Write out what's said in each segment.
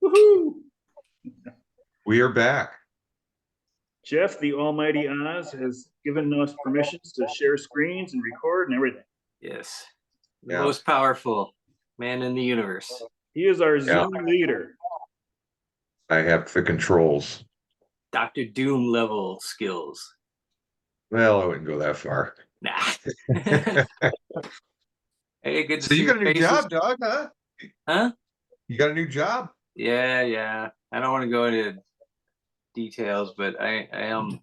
Woohoo! We are back. Jeff, the almighty Oz, has given us permissions to share screens and record and everything. Yes. The Yeah. most powerful man in the universe. He is our Yeah. Zoom leader. I have the controls. Dr. Doom level skills. Well, I wouldn't go that far. Nah. Hey, good to So see you your got a new faces. job, dog, huh? Huh? You got a new job? Yeah. I don't want to go into details, but I am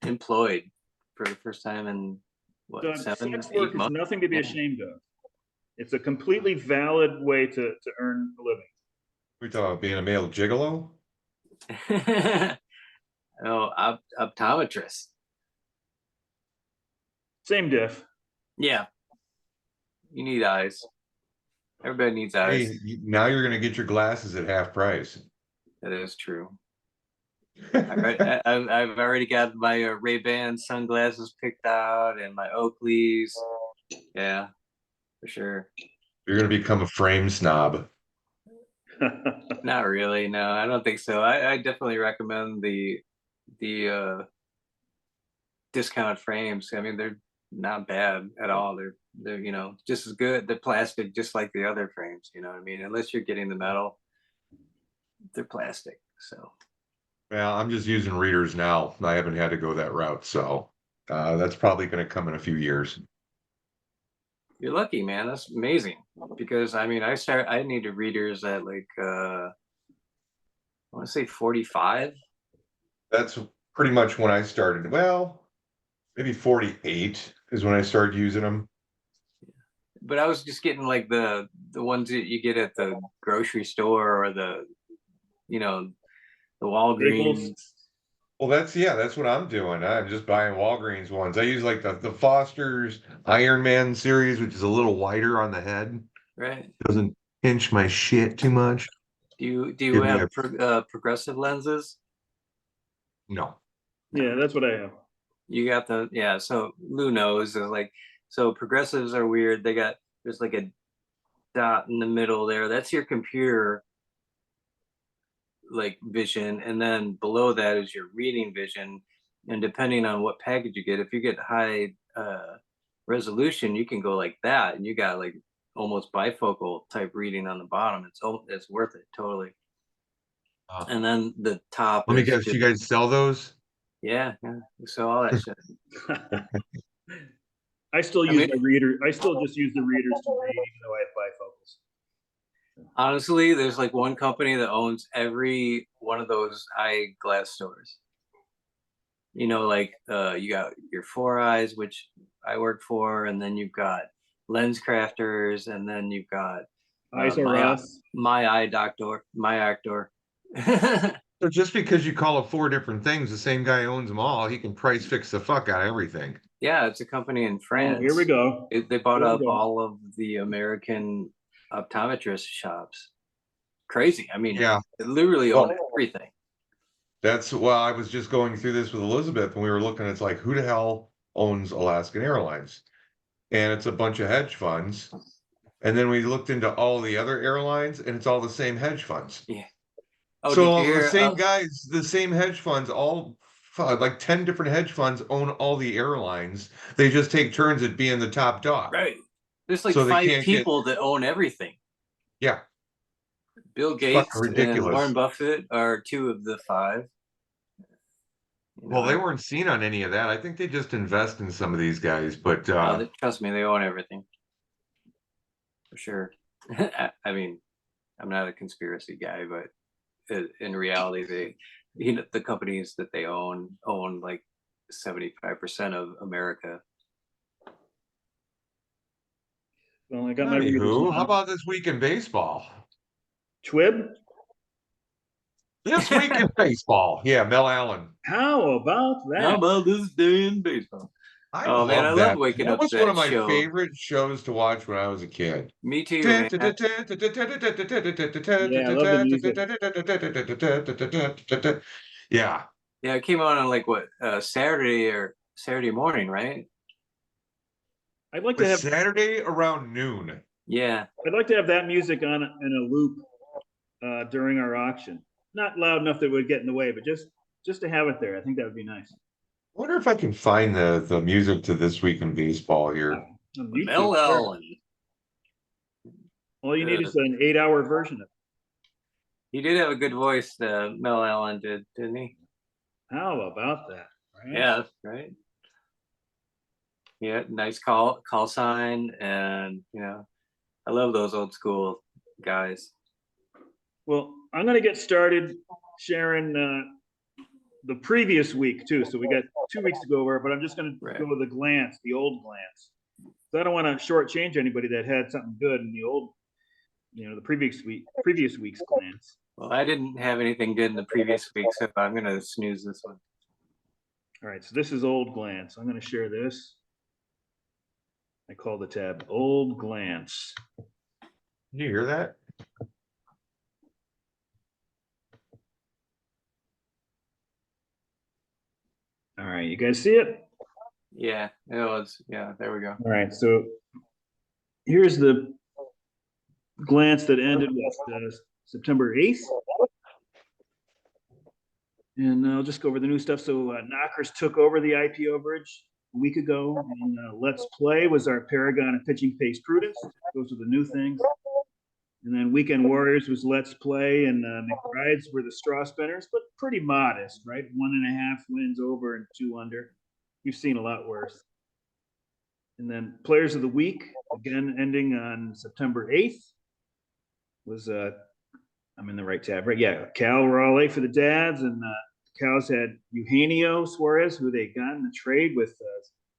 employed for the first time in what, Doug, 7, sex 8 work is months? nothing to be Yeah. ashamed of. It's a completely valid way to earn a living. We talking about being a male gigolo? Oh, optometrist. Same diff. Yeah. You need eyes. Everybody needs eyes. Hey, now you're going to get your glasses at half price. That is true. I've already got my Ray-Ban sunglasses picked out and my Oakleys. Yeah, for sure. You're going to become a frame snob. Not really. No, I don't think so. I definitely recommend the discount frames. I mean, they're not bad at all. They're just as good. They're plastic, just like the other frames. You know what I mean? Unless you're getting the metal, they're plastic. So. Well, I'm just using readers now. I haven't had to go that route, so that's probably going to come in a few years. You're lucky, man. That's amazing. Because I mean, I needed readers at like I want to say 45. That's pretty much when I started. Well, maybe 48 is when I started using them. But I was just getting like the ones that you get at the grocery store or the Walgreens. Well, that's what I'm doing. I'm just buying Walgreens ones. I use like the Foster's Iron Man series, which is a little wider on the head. Right. Doesn't pinch my shit too much. Do you Give me have progressive lenses? No. Yeah, that's what I have. You got so Lou knows so progressives are weird. There's like a dot in the middle there. That's your computer like vision, and then below that is your reading vision. And depending on what package you get, if you get high resolution, you can go like that, and you got like almost bifocal type reading on the bottom. It's worth it totally. And then the top. Let me guess, you guys sell those? Yeah, we sell all that shit. I still use my reader. I still just use the readers to read, even though I have bifocals. Honestly, there's like one company that owns every one of those eyeglass stores. You know, like you got your Four Eyes, which I work for, and then you've got Lens Crafters, and then you've got my eye doctor, my actor. So just because you call it 4 different things, the same guy owns them all. He can price fix the fuck out of everything. Yeah, it's a company in France. Oh, here we go. They bought up all of the American optometrist shops. Crazy. I mean, yeah, they literally own everything. I was just going through this with Elizabeth when we were looking. It's like, who the hell owns Alaskan Airlines? And it's a bunch of hedge funds. And then we looked into all the other airlines, and it's all the same hedge funds. Yeah. Oh, so the same guys, the same hedge funds, all like 10 different hedge funds own all the airlines. They just take turns at being the top dog. Right. There's like 5 people that own everything. Yeah. Bill Gates and Warren Buffett are 2 of the 5. Well, they weren't seen on any of that. I think they just invest in some of these guys, but trust me, they own everything. For sure. I mean, I'm not a conspiracy guy, but in reality, the companies that they own like 75% of America. Well, I got Anywho, how about this week in baseball? Twib? This week in baseball. Yeah, Mel Allen. How about that? How about this day in baseball? I love waking up to that show. That was one of my favorite shows to watch when I was a kid. Me too, man. Yeah, I love the music. Yeah. Yeah, it came on like what, Saturday morning, right? I'd like to have Saturday around noon. Yeah. I'd like to have that music on in a loop during our auction. Not loud enough that it would get in the way, but just to have it there. I think that would be nice. I wonder if I can find the music to This Week in Baseball here. On Mel YouTube, sure. Allen. All you need is an 8-hour version of it. He did have a good voice, Mel Allen did, didn't he? How about that? Right? Yeah, right. Yeah, nice call sign, and I love those old school guys. Well, I'm going to get started sharing the previous week too. So we got 2 weeks to go over, but I'm just going to go with the glance, the old glance. So I don't want to shortchange anybody that had something good in the old, the previous week's glance. Well, I didn't have anything good in the previous week, so I'm going to snooze this one. All right, so this is old glance. I'm going to share this. I call the tab old glance. Can you hear that? All right, you guys see it? Yeah, it was. Yeah, there we go. All right, so here's the glance that ended with September 8th. And I'll just go over the new stuff. So Knockers took over the IPO bridge a week ago. And Let's Play was our paragon of pitching pace prudence. Those are the new things. And then Weekend Warriors was Let's Play, and McBride's were the straw spinners, but pretty modest, right? 1.5 wins over and 2 under. You've seen a lot worse. And then Players of the Week, again, ending on September 8th, was, I'm in the right tab, right? Yeah, Cal Raleigh for the Dads, and Cows had Eugenio Suarez, who they got in the trade with,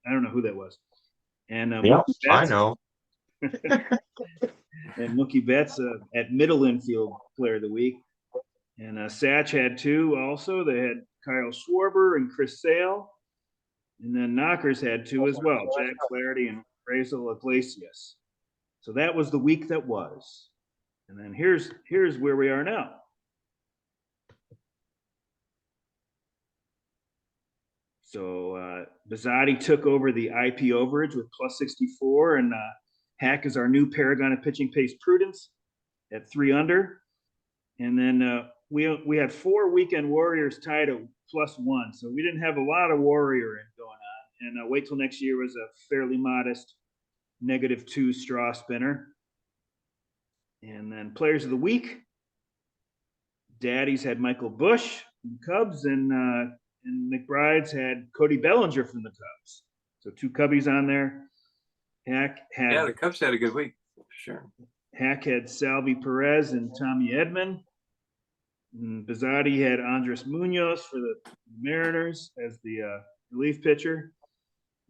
I don't know who that was. And yeah, I know. And Mookie Betts at middle infield player of the week. And Satch had 2 also. They had Kyle Schwarber and Chris Sale. And then Knockers had 2 as well, Jack Flaherty and Raisel Iglesias. So that was the week that was. And then here's where we are now. So Bizzotti took over the IP overage with +64, and Hack is our new paragon of pitching pace prudence at 3 under. And then we had 4 Weekend Warriors tied at +1, so we didn't have a lot of warrior going on. And wait till next year was a fairly modest -2 straw spinner. And then Players of the Week, Daddies had Michael Bush from the Cubs, and McBride's had Cody Bellinger from the Cubs. So 2 Cubbies on there. Hack had the Cubs had a good week, for sure. Hack had Salvi Perez and Tommy Edman. And Bizzotti had Andres Munoz for the Mariners as the relief pitcher.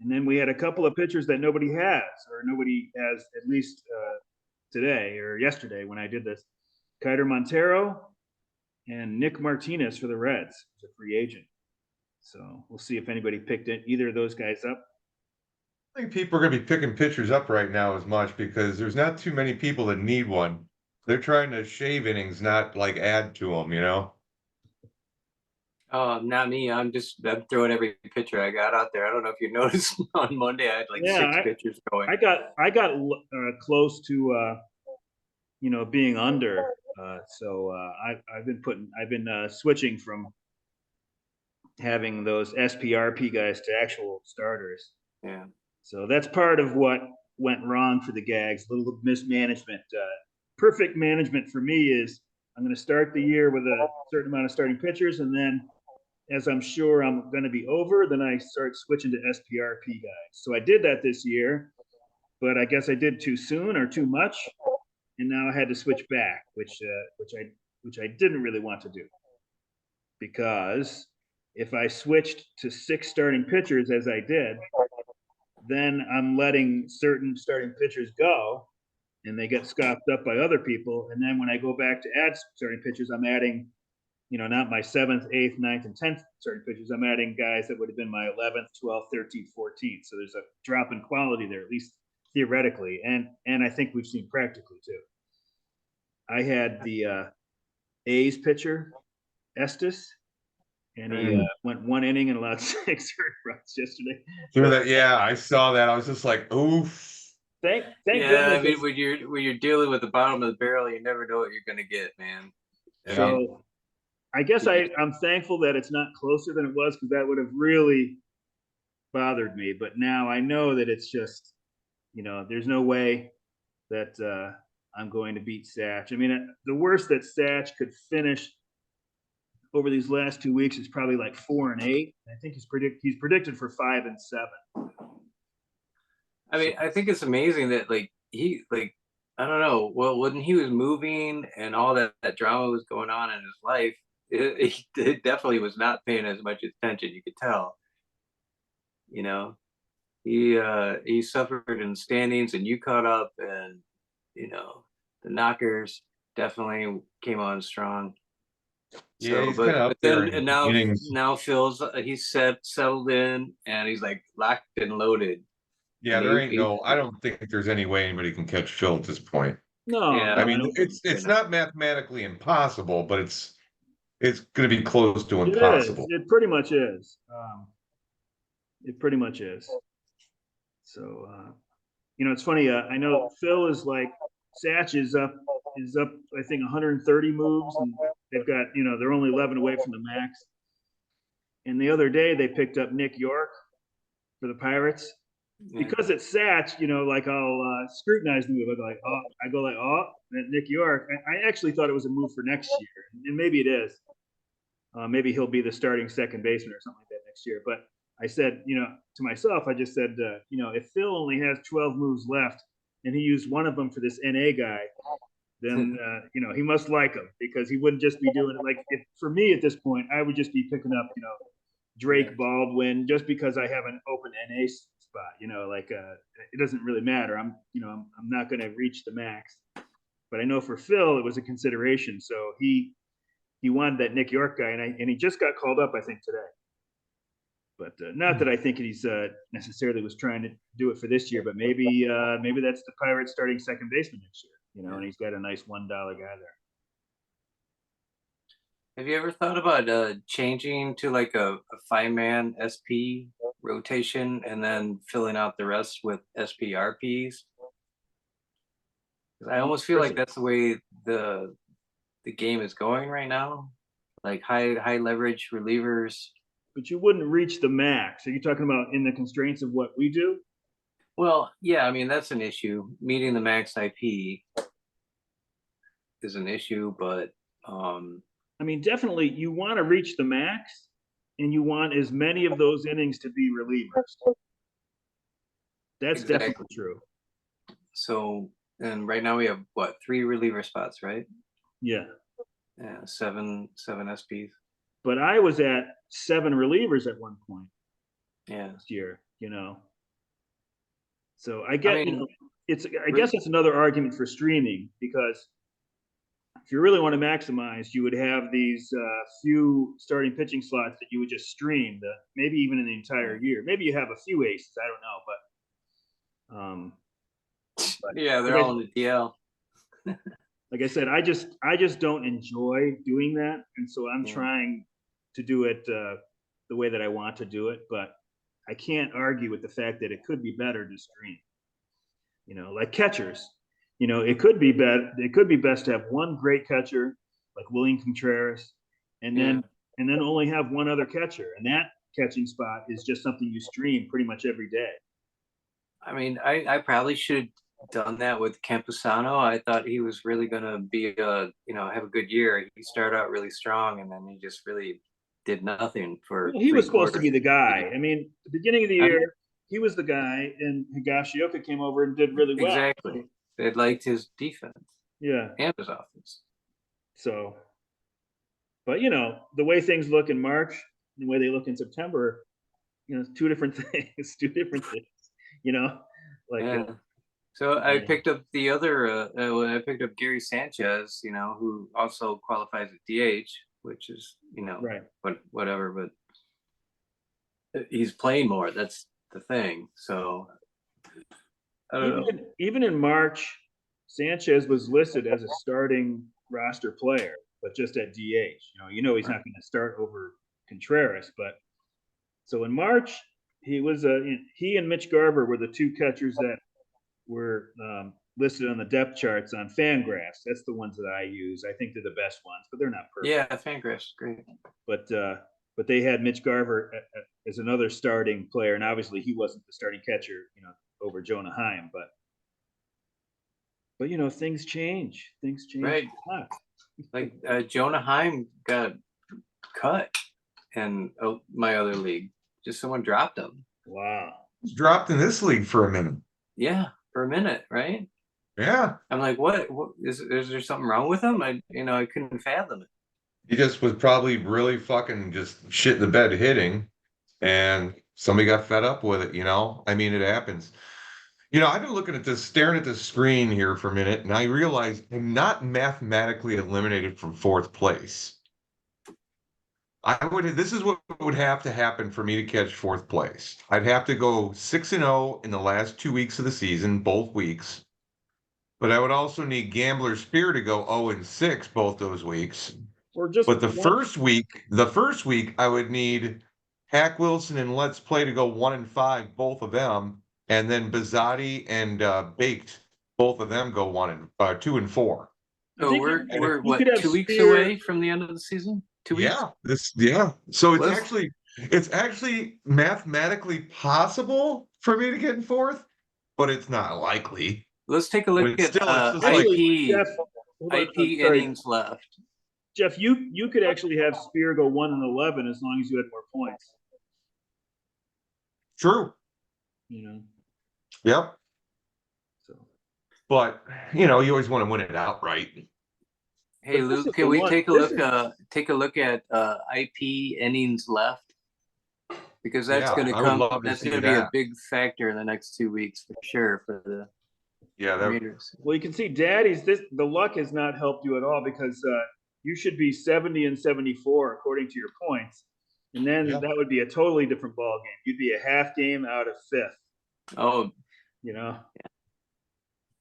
And then we had a couple of pitchers that nobody has, or nobody has at least today or yesterday when I did this. Kiter Montero and Nick Martinez for the Reds, as a free agent. So we'll see if anybody picked either of those guys up. I think people are going to be picking pitchers up right now as much because there's not too many people that need one. They're trying to shave innings, not like add to them, Not me. I'm throwing every pitcher I got out there. I don't know if you noticed on Monday I had 6 pitchers going. I got close to being under. So I've been switching from having those SPRP guys to actual starters. Yeah. So that's part of what went wrong for the Gags, a little mismanagement. Perfect management for me is I'm going to start the year with a certain amount of starting pitchers, and then as I'm sure I'm going to be over, then I start switching to SPRP guys. So I did that this year, but I guess I did too soon or too much, and now I had to switch back, which I didn't really want to do, because if I switched to 6 starting pitchers as I did, then I'm letting certain starting pitchers go, and they get scooped up by other people. And then when I go back to add starting pitchers, I'm adding, not my 7th, 8th, 9th, and 10th starting pitchers. I'm adding guys that would have been my 11th, 12th, 13th, 14th. So there's a drop in quality there, at least theoretically, and I think we've seen practically too. I had the A's pitcher, Estes, and he went 1 inning and allowed 6 earned runs yesterday. Yeah, I saw that. I was just like, oof. Thank goodness. I mean, when you're dealing with the bottom of the barrel, you never know what you're going to get, man. I mean, So I guess I'm thankful that it's not closer than it was, because that would have really bothered me. But now I know that it's just, there's no way that I'm going to beat Satch. I mean, the worst that Satch could finish over these last 2 weeks is probably like 4-8. I think he's predicted for 5-7. I mean, I think it's amazing that I don't know. Well, when he was moving and all that drama was going on in his life, it definitely was not paying as much attention. You could tell. You know, he suffered in standings, and you caught up, and the knockers definitely came on strong. Yeah, So, he's kind of up but there then in and innings. now Phil's he's settled in, and he's like locked and loaded. Yeah, And there ain't no. I don't think there's any way anybody can catch Phil at this point. No, Yeah, I no, I mean, don't think it's so. not mathematically impossible, but it's going to be close to It is. impossible. It pretty much is. It pretty much is. So, it's funny. I know Phil is like, Satch is up. I think 130 moves, and they've got, they're only 11 away from the max. And the other day they picked up Nick York for the Pirates. yeah. Because it's Satch, like I'll scrutinize the move. I go like, oh, that Nick York. I actually thought it was a move for next year, and maybe it is. Maybe he'll be the starting second baseman or something like that next year. But I said, to myself, I just said, if Phil only has 12 moves left and he used one of them for this NA guy, then he must like him, because he wouldn't just be doing it. Like, for me at this point, I would just be picking up, Drake Baldwin, just because I have an open NA spot. It doesn't really matter. I'm not going to reach the max, but I know for Phil it was a consideration. So he wanted that Nick York guy, and he just got called up, I think, today. But not that I think he's necessarily was trying to do it for this year, but maybe that's the Pirates starting second baseman next year. And he's got a nice $1 guy there. Have you ever thought about changing to like a 5-man SP rotation and then filling out the rest with SPRPs? I almost feel like that's the way the game is going right now. Like high leverage relievers. But you wouldn't reach the max. Are you talking about in the constraints of what we do? Well, yeah, I mean that's an issue. Meeting the max IP is an issue, but I mean, definitely you want to reach the max, and you want as many of those innings to be relievers. That's exactly. definitely true. So, and right now we have what, 3 reliever spots, right? Yeah. Yeah, seven SPs. But I was at 7 relievers at one point. Yeah. Last year, So I get, I mean, I guess it's another argument for streaming, because if you really want to maximize, you would have these few starting pitching slots that you would just stream, maybe even in the entire year. Maybe you have a few aces, I don't know, but yeah, they're all in the DL. Like I said, I just don't enjoy doing that, and so I'm trying to do it the way that I want to do it. But I can't argue with the fact that it could be better to stream. Like catchers, it could be best to have one great catcher like William Contreras, and then only have one other catcher, and that catching spot is just something you stream pretty much every day. I mean, I probably should have done that with Campusano. I thought he was really going to be have a good year. He started out really strong, and then he just really did nothing for. Well, he was supposed to be the guy. I mean, the beginning of the year, he was the guy, and Higashioka came over and did really well. Exactly. They liked his defense. Yeah. And his offense. So, but the way things look in March, and the way they look in September, it's 2 different things. 2 different things. So I picked up the other. I picked up Gary Sanchez, who also qualifies at DH, which is right. But whatever. But he's playing more. That's the thing. So I don't know. Even in March, Sanchez was listed as a starting roster player, but just at DH. He's not going to start over Contreras, but so in March he was he and Mitch Garver were the 2 catchers that were listed on the depth charts on Fangraphs. That's the ones that I use. I think they're the best ones, but they're not perfect. Yeah, Fangraphs, great. But they had Mitch Garver as another starting player, and obviously he wasn't the starting catcher, over Jonah Heim. But things change. Things change. Right. Like Jonah Heim got cut in my other league. Just someone dropped him. Wow. He's dropped in this league for a minute. Yeah, for a minute, right? Yeah. I'm like, what is there something wrong with him? I couldn't fathom it. He just was probably really fucking just shit in the bed hitting, and somebody got fed up with it, I mean, it happens. I've been looking at this, staring at the screen here for a minute, and I realized I'm not mathematically eliminated from fourth place. This is what would have to happen for me to catch fourth place. I'd have to go 6-0 in the last 2 weeks of the season, both weeks. But I would also need Gambler's Spear to go 0-6 both those weeks. But the first week I would need Hack Wilson and Let's Play to go 1-5, both of them, and then Bizzotti and Baked, both of them go 2-4. So we're what, 2 weeks away from the end of the season? 2 weeks? So it's actually mathematically possible for me to get in fourth, but it's not likely. Let's take a look at IP innings left. Jeff, you could actually have Spear go 1-11 as long as you had more points. True. Yep. So, but you always want to win it outright. Hey Luke, can we take a look at IP innings left? Because that's going to come. That's going to be a big factor in the next 2 weeks for sure for the. Well, you can see Daddy's. The luck has not helped you at all because you should be 70 and 74 according to your points, and then that would be a totally different ball game. You'd be a half game out of fifth. Oh,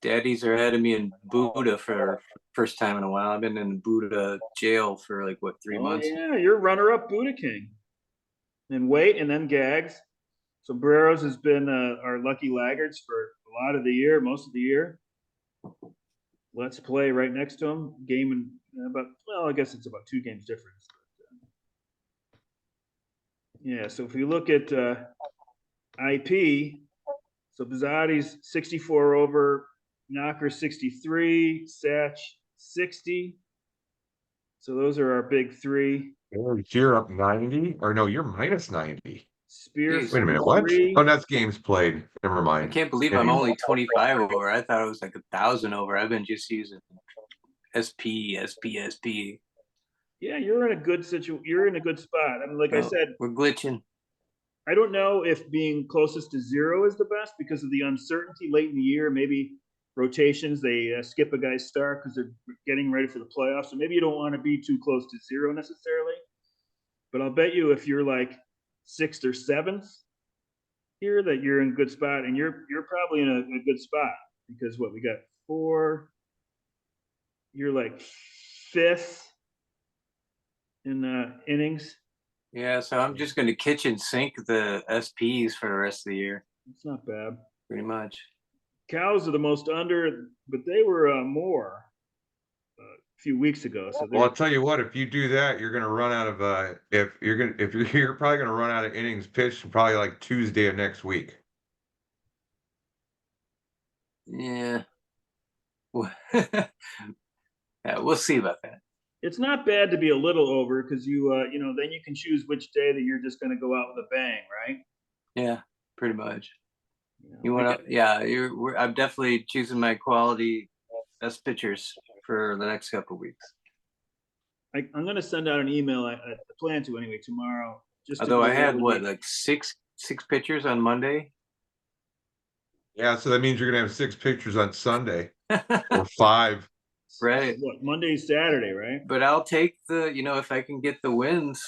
Daddies are ahead of me in Buddha for first time in a while. I've been in Buddha jail for 3 months. Yeah, you're runner-up Buddha King. And wait, and then Gags. Sombreros has been our lucky laggards for a lot of the year, most of the year. Let's Play right next to him. Game and I guess it's about 2 games difference. So if we look at IP, so Bizzotti's 64 over, Knocker 63, Satch 60. So those are our big 3. You're up 90, or no, you're minus 90. Spear. Wait a minute, what? Oh, that's games played. Never mind. I can't believe I'm only 25 over. I thought it was 1,000 over. I've been just using SP. Yeah, you're in a good situation. You're in a good spot. I mean, I said, we're glitching. I don't know if being closest to 0 is the best because of the uncertainty late in the year. Maybe rotations, they skip a guy's start because they're getting ready for the playoffs. So maybe you don't want to be too close to 0 necessarily. But I'll bet you if you're 6th or 7th here that you're in a good spot, and you're probably in a good spot because we got 4. You're 5th in innings. Yeah, so I'm just going to kitchen sink the SPs for the rest of the year. It's not bad. Pretty much. Cows are the most under, but they were more a few weeks ago. So I'll tell you what, if you do that, you're going to run out of you're probably going to run out of innings pitched probably Tuesday of next week. Yeah. Yeah, we'll see about that. It's not bad to be a little over because then you can choose which day that you're just going to go out with a bang, right? Yeah, pretty much. You want to? I'm definitely choosing my quality best pitchers for the next couple of weeks. I'm going to send out an email. I plan to anyway tomorrow. Although I had six pitchers on Monday. Yeah, so that means you're going to have 6 pitchers on Sunday or 5. Right. What, Monday, Saturday, right? But I'll take if I can get the wins,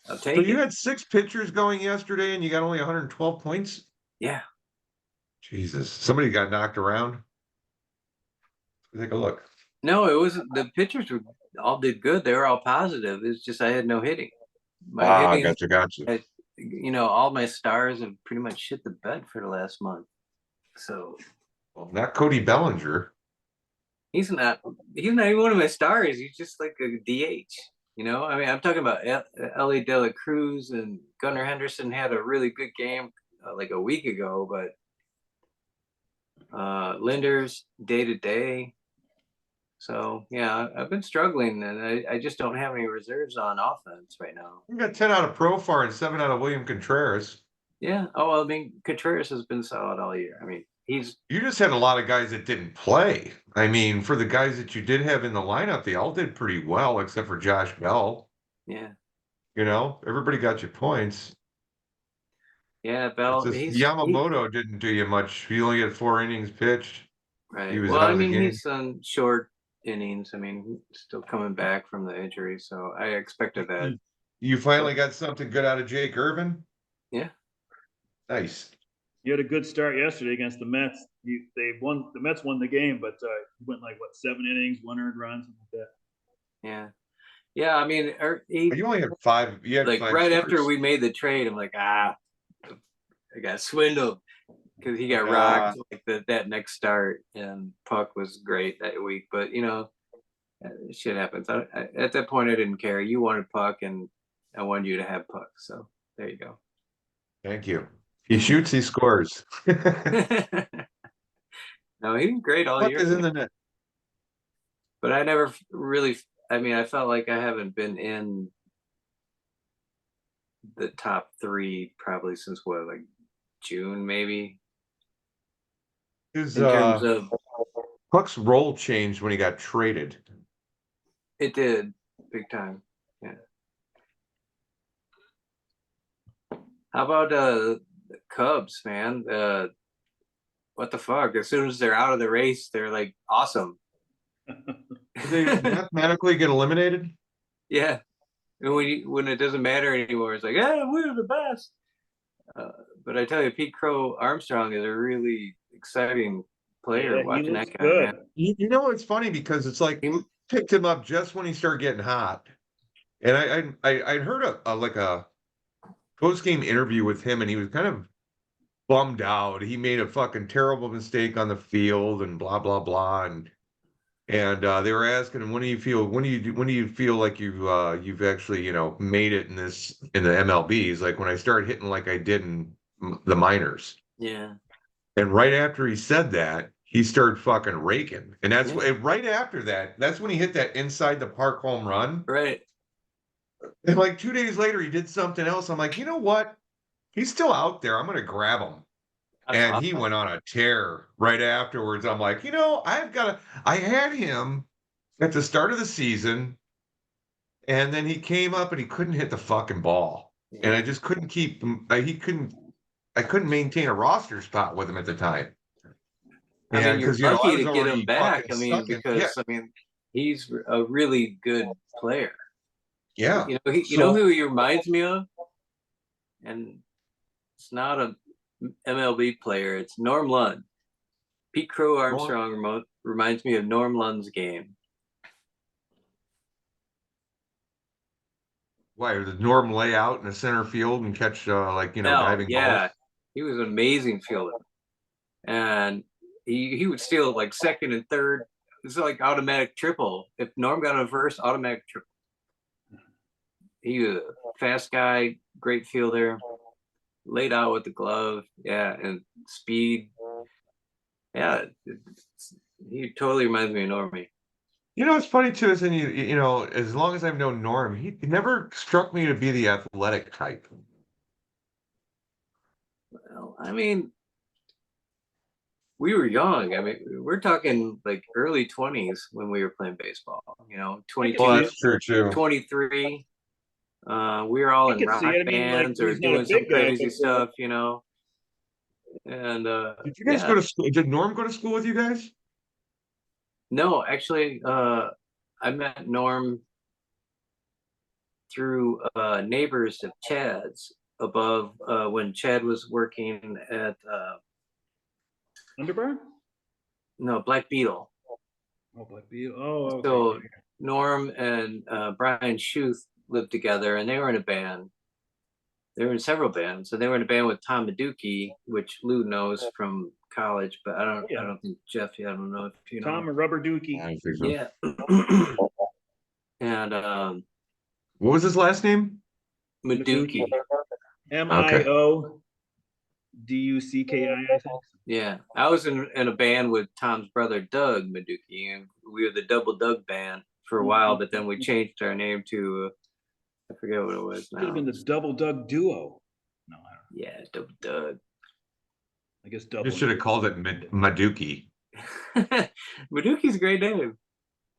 I'll take it. So you had 6 pitchers going yesterday and you got only 112 points? Yeah. Jesus. Somebody got knocked around? Take a look. No, it wasn't. The pitchers all did good. They were all positive. It's just I had no hitting. Gotcha. All my stars have pretty much shit the bed for the last month. So Well, not Cody Bellinger. He's not even one of my stars. He's just like a DH. You know, I mean, I'm talking about Ellie De La Cruz and Gunnar Henderson had a really good game like a week ago, but Linder's day to day. So yeah, I've been struggling, and I just don't have any reserves on offense right now. We got 10 out of Profar and 7 out of William Contreras. Yeah. Oh, well, I mean, Contreras has been solid all year. I mean, he's You just had a lot of guys that didn't play. I mean, for the guys that you did have in the lineup, they all did pretty well, except for Josh Bell. yeah. You know, everybody got you points. Yeah, It's Bell. just Yamamoto didn't do you much. He only had 4 innings pitched. He Right. was Well, out I of the mean, game. he's on short innings. I mean, he's still coming back from the injury, so I expected that. You finally got something good out of Jake Irvin? Yeah. Nice. You had a good start yesterday against the Mets. They won. The Mets won the game, but you went like what 7 innings, 1 earned run, something like that. Yeah. Yeah. I mean, You only had 5. You had like 5 right after starts. we made the trade, I'm like, I got swindled because he got rocked like that next start, and Puck was great that week. But you know, shit happens. At that point, I didn't care. You wanted Puck, and I wanted you to have Puck. So there you go. Thank you. He shoots, he scores. No, he was great all Puck year. is in the net. But I never really. I mean, I felt like I haven't been in the top 3 probably since what, like June, maybe. His In terms of Puck's role changed when he got traded. it did big time. Yeah. How about the Cubs, man? What the fuck? As soon as they're out of the race, they're like awesome. Did they mathematically get eliminated? Yeah. And when it doesn't matter anymore, it's like, yeah, we're the best. But I tell you, Pete Crow Armstrong is a really exciting player. Yeah, he Watching looks that guy, good. man. You know, it's funny because it's like He- picked him up just when he started getting hot. And I heard a post game interview with him, and he was kind of bummed out. He made a fucking terrible mistake on the field, and blah blah blah. And they were asking him, when do you feel like you've actually made it in the MLB? He's like, when I start hitting like I did in the minors. Yeah. And right after he said that, he started fucking raking. And that's Yeah. right after that, that's when he hit that inside the park home run. Right. And like 2 days later, he did something else. I'm like, you know what? He's still out there. I'm going to grab him. That's And he awesome. went on a tear right afterwards. I'm like, I had him at the start of the season, and then he came up and he couldn't hit the fucking ball. And I just couldn't keep him. I couldn't maintain a roster spot with him at the time. I mean, you're because I lucky was to get him already back. fucking I mean, sucking. Yeah, because I mean, he's a really good player. yeah. You know, you know who he reminds me of, and it's not a MLB player. It's Norm Lund. Pete Crow Armstrong reminds me of Norm Lund's game. Why, the Norm layout in the center field and catch diving balls? He was an amazing fielder, and he would steal like second and third. It's like automatic triple. If Norm got on first, automatic triple. He was a fast guy, great fielder, laid out with the glove, and speed. Yeah, he totally reminds me of Normie. You know, it's funny too, is as long as I've known Norm, he never struck me to be the athletic type. Well, I mean, we were young. I mean, we're talking like early 20s when we were playing baseball. 22, Well, that's true too. 23. We were all in could rock see it. I mean, like, bands or he's not a doing some big guy, crazy but- stuff, And Did you guys go to school? Did Norm go to school with you guys? No, actually, I met Norm through neighbors of Chad's above when Chad was working at Underbar? no Black Beetle. Oh, Black Beetle. Oh, okay. So Norm and Brian Schuth lived together, and they were in a band. They were in several bands, and they were in a band with Tom Maduki, which Lou knows from college, but I Yeah. don't think Jeff. I don't know if you know. Tom or Rubber Dookie. I think so. Yeah. And What was his last name? Maduki. Mioducki, I think. Yeah, I was in a band with Tom's brother Dug Maduki, and we were the Double Dug band for a while. But then we changed our name to I forget what it was now. Could have been the Double Dug Duo. No, I don't know. Yeah, Double Dug. I guess You double. just should have called it Maduki. Maduki's a great name.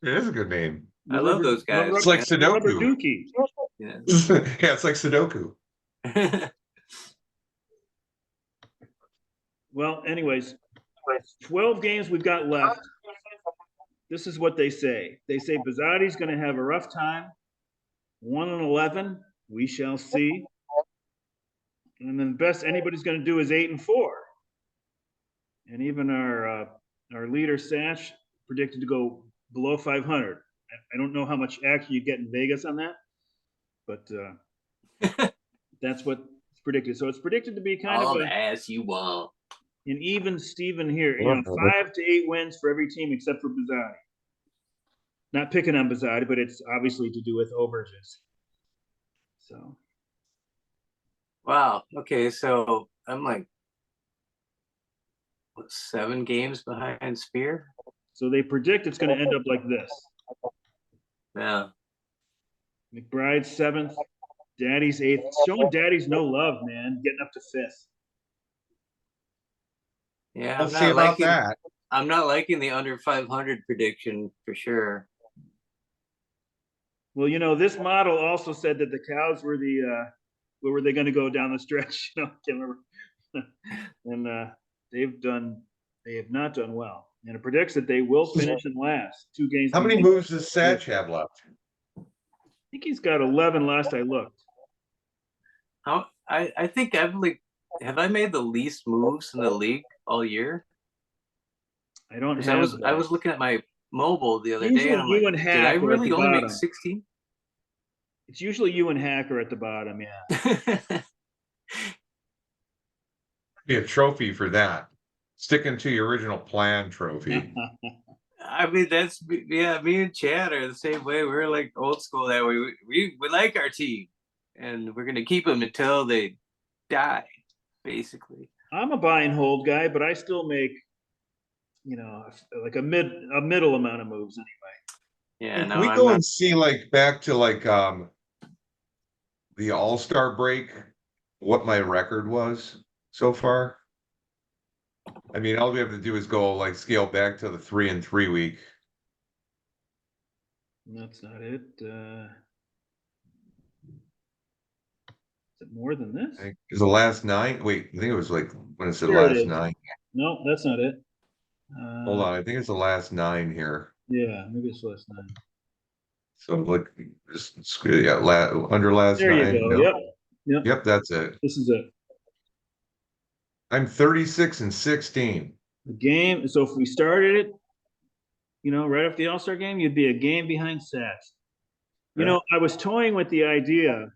It is a good name. I love those guys. It's like Rubber Sudoku. Dookie. Yeah. Yeah, it's like Sudoku. Well, anyways, 12 games we've got left. This is what they say. They say Bizzotti's going to have a rough time. 1-11. We shall see. And then the best anybody's going to do is 8-4. And even our leader Sash predicted to go below 500. I don't know how much action you get in Vegas on that, but that's what's predicted. So it's predicted to be kind all of the ass you want. an even Steven here. 5 to 8 wins for every team except for Bizzotti. Not picking on Bizzotti, but it's obviously to do with overages. So. Wow. Okay, so I'm like 7 games behind Spear. So they predict it's going to end up like this. Yeah. McBride's 7th, Daddy's 8th. Showing Daddy's no love, man. Getting up to 5th. Yeah, Let's see about that. I'm not liking the under 500 prediction for sure. Well, you know, this model also said that the Cows were where were they going to go down the stretch? I can't remember. And they have not done well. And it predicts that they will finish in last. 2 games. How many moves does Satch have left? I think he's got 11 last I looked. I think have I made the least moves in the league all year? I don't have. I was looking at my mobile the other day, and I'm you like, and did I Hack are at really the only make bottom. 16? It's usually you and Hack are at the bottom, yeah. Be a trophy for that. Sticking to your original plan trophy. I mean, me and Chad are the same way. We're like old school that way. We like our team, and we're gonna keep them until they die, basically. I'm a buy and hold guy, but I still make, you know, like a middle amount of moves anyway. Yeah, no, we go and see like back to like the All-Star break, what my record was so far. I mean, all we have to do is go like scale back to the 3-3 week. That's not it. Is it more than this? Is the last 9? Wait, I think it was like when it said There it last is. 9. No, that's not it. Hold on, I think it's the last 9 here. Yeah, maybe it's last 9. So like just under last there 9. You go. No. Yep, that's it. This is it. I'm 36-16. The game. So if we started it, you know, right after the All-Star game, you'd be a game behind Sats. You know, I was toying with the idea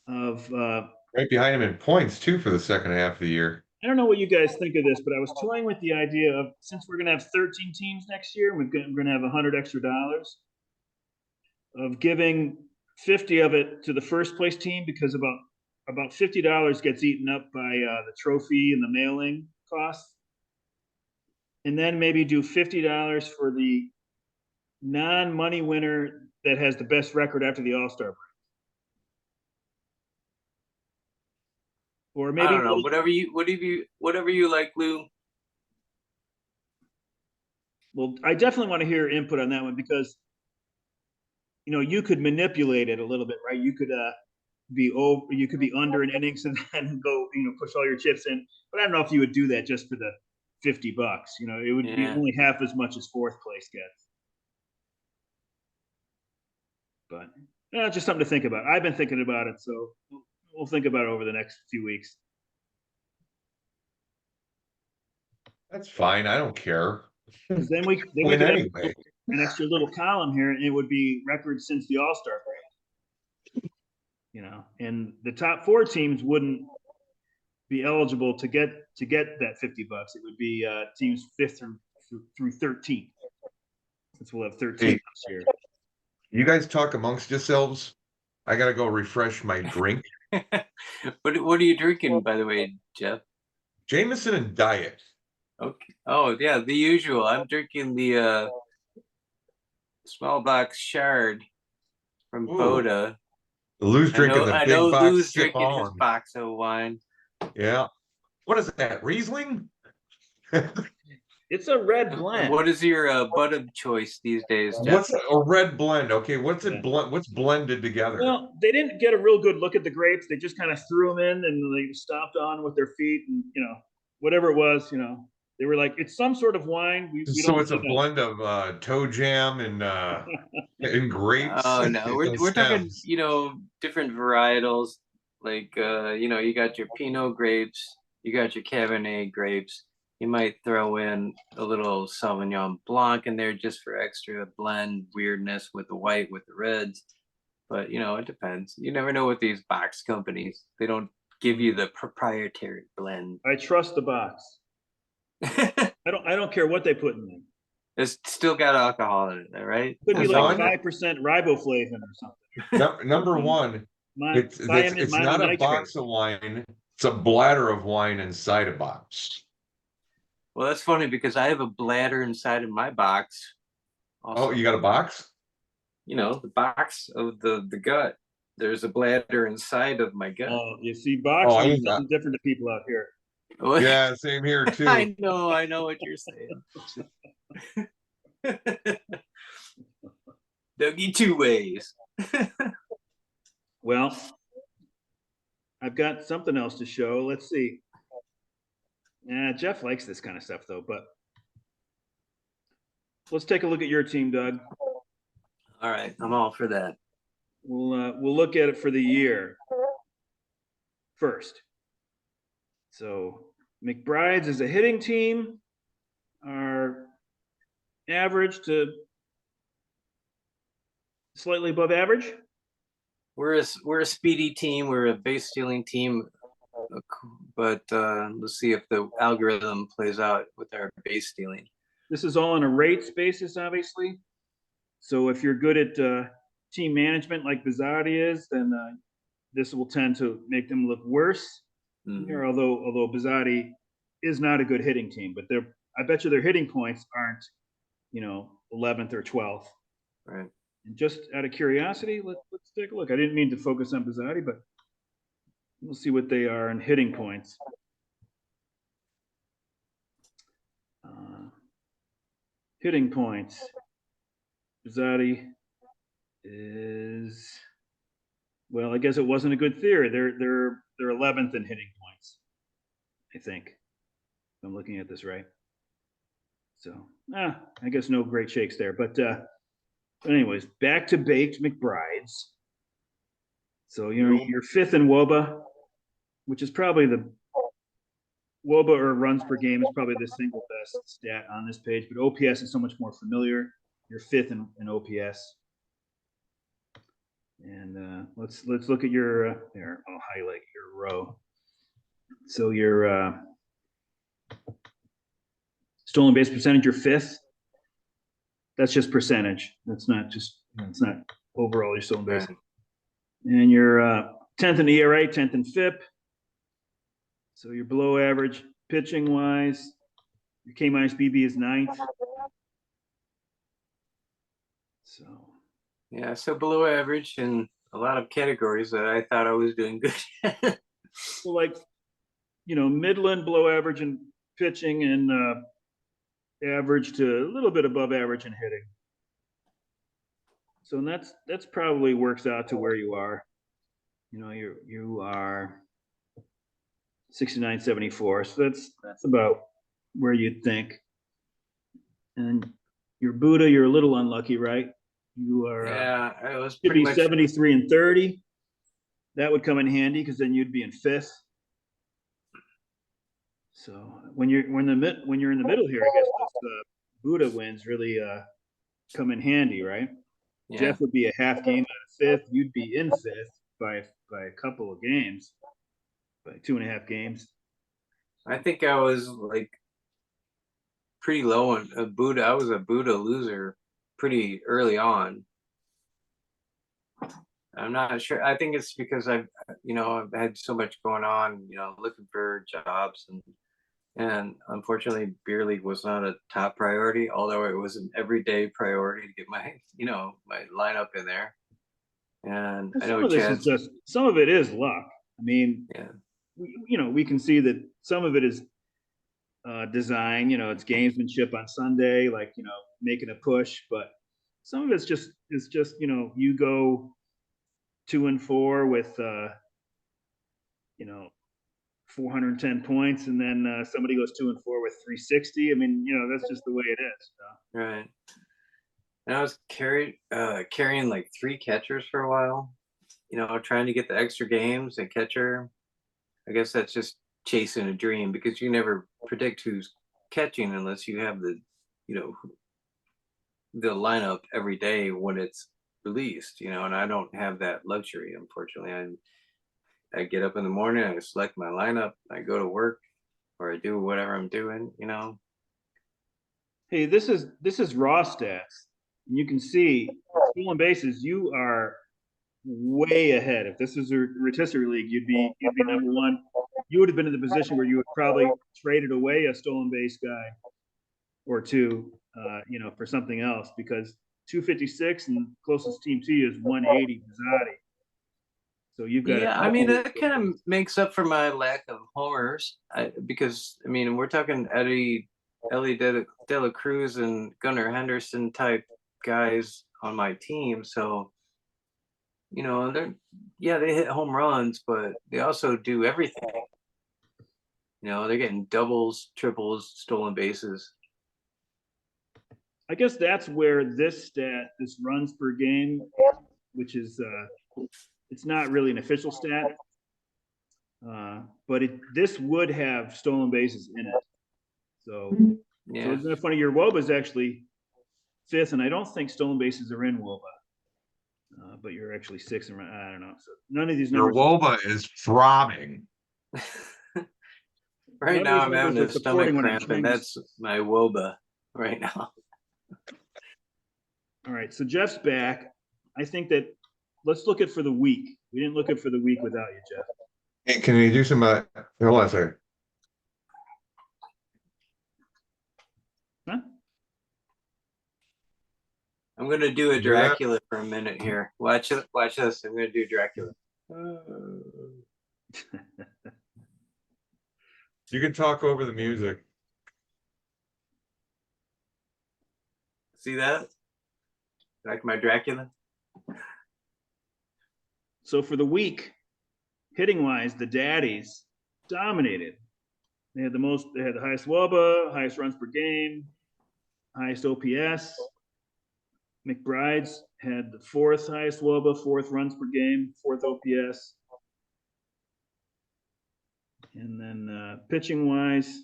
of right behind him in points too for the second half of the year. I don't know what you guys think of this, but I was toying with the idea of, since we're going to have 13 teams next year, we're going to have $100 extra, of giving 50 of it to the first place team, because about $50 gets eaten up by the trophy and the mailing costs. And then maybe do $50 for the non-money winner that has the best record after the All-Star break. Or maybe I don't know. Whatever you like, Lou. Well, I definitely want to hear input on that one, because, you know, you could manipulate it a little bit, right? You could you could be under an innings and then go, you know, push all your chips in. But I don't know if you would do that just for the $50. You know, it would be only half as much as fourth place gets. But just something to think about. I've been thinking about it, so we'll think about it over the next few weeks. That's fine. I don't care. Because then we could anyway have an extra little column here, and it would be records since the All-Star break. You know, and the top 4 teams wouldn't be eligible to get that $50. It would be teams 5th through 13th. Since we'll have 13 Hey. this year. You guys talk amongst yourselves. I gotta go refresh my drink. What are you drinking, by the way, Jeff? Jameson and Diet. Okay. Oh yeah, the usual. I'm drinking the small box Shard from Ooh. Boda. Lou's drinking the I big know box Lou's sip drinking his on. box of wine. Yeah. What is that? Riesling? It's a red And blend. what is your bud of choice these days, Jeff? What's a red blend? Okay, what's it Yeah. what's blended together? Well, they didn't get a real good look at the grapes. They just kind of threw them in and they stomped on with their feet, and whatever it was, they were like, it's some sort of wine. We So don't it's a really know. blend of toe jam and grapes. Oh no, we're talking, stems. different varietals. Like you got your Pinot grapes, you got your Cabernet grapes. You might throw in a little Sauvignon Blanc in there just for extra blend weirdness with the white with the reds. But it depends. You never know with these box companies. They don't give you the proprietary blend. I trust the box. I don't care what they put in there. It's still got alcohol in it, right? Could be As like long- 5% riboflavin or something. Number one, it's not a box of wine, it's a bladder of wine inside a box. Well, that's funny because I have a bladder inside of my box. Also. Oh, you got a box? The box of the gut. There's a bladder inside of my gut. Oh, you see, box means something different to people out here. Yeah, same here too. I know what you're saying. Dougie two ways. Well, I've got something else to show. Let's see. Yeah, Jeff likes this kind of stuff though, but let's take a look at your team, Doug. All right, I'm all for that. We'll look at it for the year first. So McBride's is a hitting team. Our average to slightly above average. We're a speedy team. We're a base stealing team, but let's see if the algorithm plays out with our base stealing. This is all on a rates basis, obviously. So if you're good at team management like Bizzotti is, then this will tend to make them look worse. Mm-hmm. Although Bizzotti is not a good hitting team, but I bet you their hitting points aren't, 11th or 12th. Right. And just out of curiosity, let's take a look. I didn't mean to focus on Bizzotti, but we'll see what they are in hitting points. Hitting points. Bizzotti is, well, I guess it wasn't a good theory. They're 11th in hitting points, I think. If I'm looking at this right. So, I guess no great shakes there. But anyways, back to baked McBride's. So, you're 5th in WOBA, which is probably the WOBA or runs per game is probably the single best stat on this page, but OPS is so much more familiar. You're 5th in OPS. And let's look at your there. I'll highlight your row. So your stolen base percentage, you're 5th. That's just percentage. That's not just, it's not overall your stolen base. And you're 10th in ERA, 10th in FIP. So you're below average pitching wise. Your K minus BB is 9th. So yeah, so below average in a lot of categories that I thought I was doing good. So like, Midland below average in pitching and average to a little bit above average in hitting. So that's probably works out to where you are. You are 69.74. So that's about where you'd think. And your Buddha, you're a little unlucky, right? You are I was should pretty be much 73 and 30. That would come in handy because then you'd be in 5th. So when you're in the middle here, I guess those Buddha wins really come in handy, right? Yeah. Jeff would be a half game out of 5th. You'd be in 5th by a couple of games, by 2.5 games. I think I was like pretty low on a Buddha. I was a Buddha loser pretty early on. I'm not sure. I think it's because I've had so much going on, looking for jobs and unfortunately beer league was not a top priority, although it was an everyday priority to get my lineup in there. And And I some know of this is Chad's, just, some of it is luck. I mean, yeah. we can see that some of it is design, it's gamesmanship on Sunday, like, making a push, but some of it's just, you go 2-4 with, 410 points, and then somebody goes 2-4 with 360. I mean, that's just the way it is. Right. And I was carrying like 3 catchers for a while, trying to get the extra games and catcher. I guess that's just chasing a dream because you never predict who's catching unless you have you know, the lineup every day when it's released, and I don't have that luxury, unfortunately. I get up in the morning, I select my lineup, I go to work or I do whatever I'm doing. Hey, this is raw stats. And you can see stolen bases, you are way ahead. If this is a rotisserie league, you'd be number one. You would have been in the position where you would probably traded away a stolen base guy or two, for something else, because 256 and closest team to you is 180 Bizzotti. So you've got a Yeah, I tough mean one. that kind of makes up for my lack of homers. Because I mean we're talking Ellie De La Cruz and Gunnar Henderson type guys on my team, so they hit home runs, but they also do everything. They're getting doubles, triples, stolen bases. I guess that's where this stat, this runs per game, which is it's not really an official stat, but this would have stolen bases in it. So Yeah. isn't that funny? Your WOBA is actually fifth, and I don't think stolen bases are in WOBA. But you're actually sixth, and I don't know. So none of these Your numbers. WOBA is throbbing. Right now I'm having a supporting stomach what I'm cramp, trying and to. that's my WOBA right now. All right, so Jeff's back. I think that let's look at for the week. We didn't look at for the week without you, Jeff. Hey, can you do some? Hold on a second. Huh? I'm gonna do a You do that? Dracula for a minute here. Watch it. Watch this. I'm gonna do Dracula. You can talk over the music. See that? Like my Dracula? So for the week, hitting wise, the daddies dominated. They had the highest WOBA, highest runs per game, highest OPS. McBride's had the fourth highest WOBA, fourth runs per game, fourth OPS. And then pitching wise,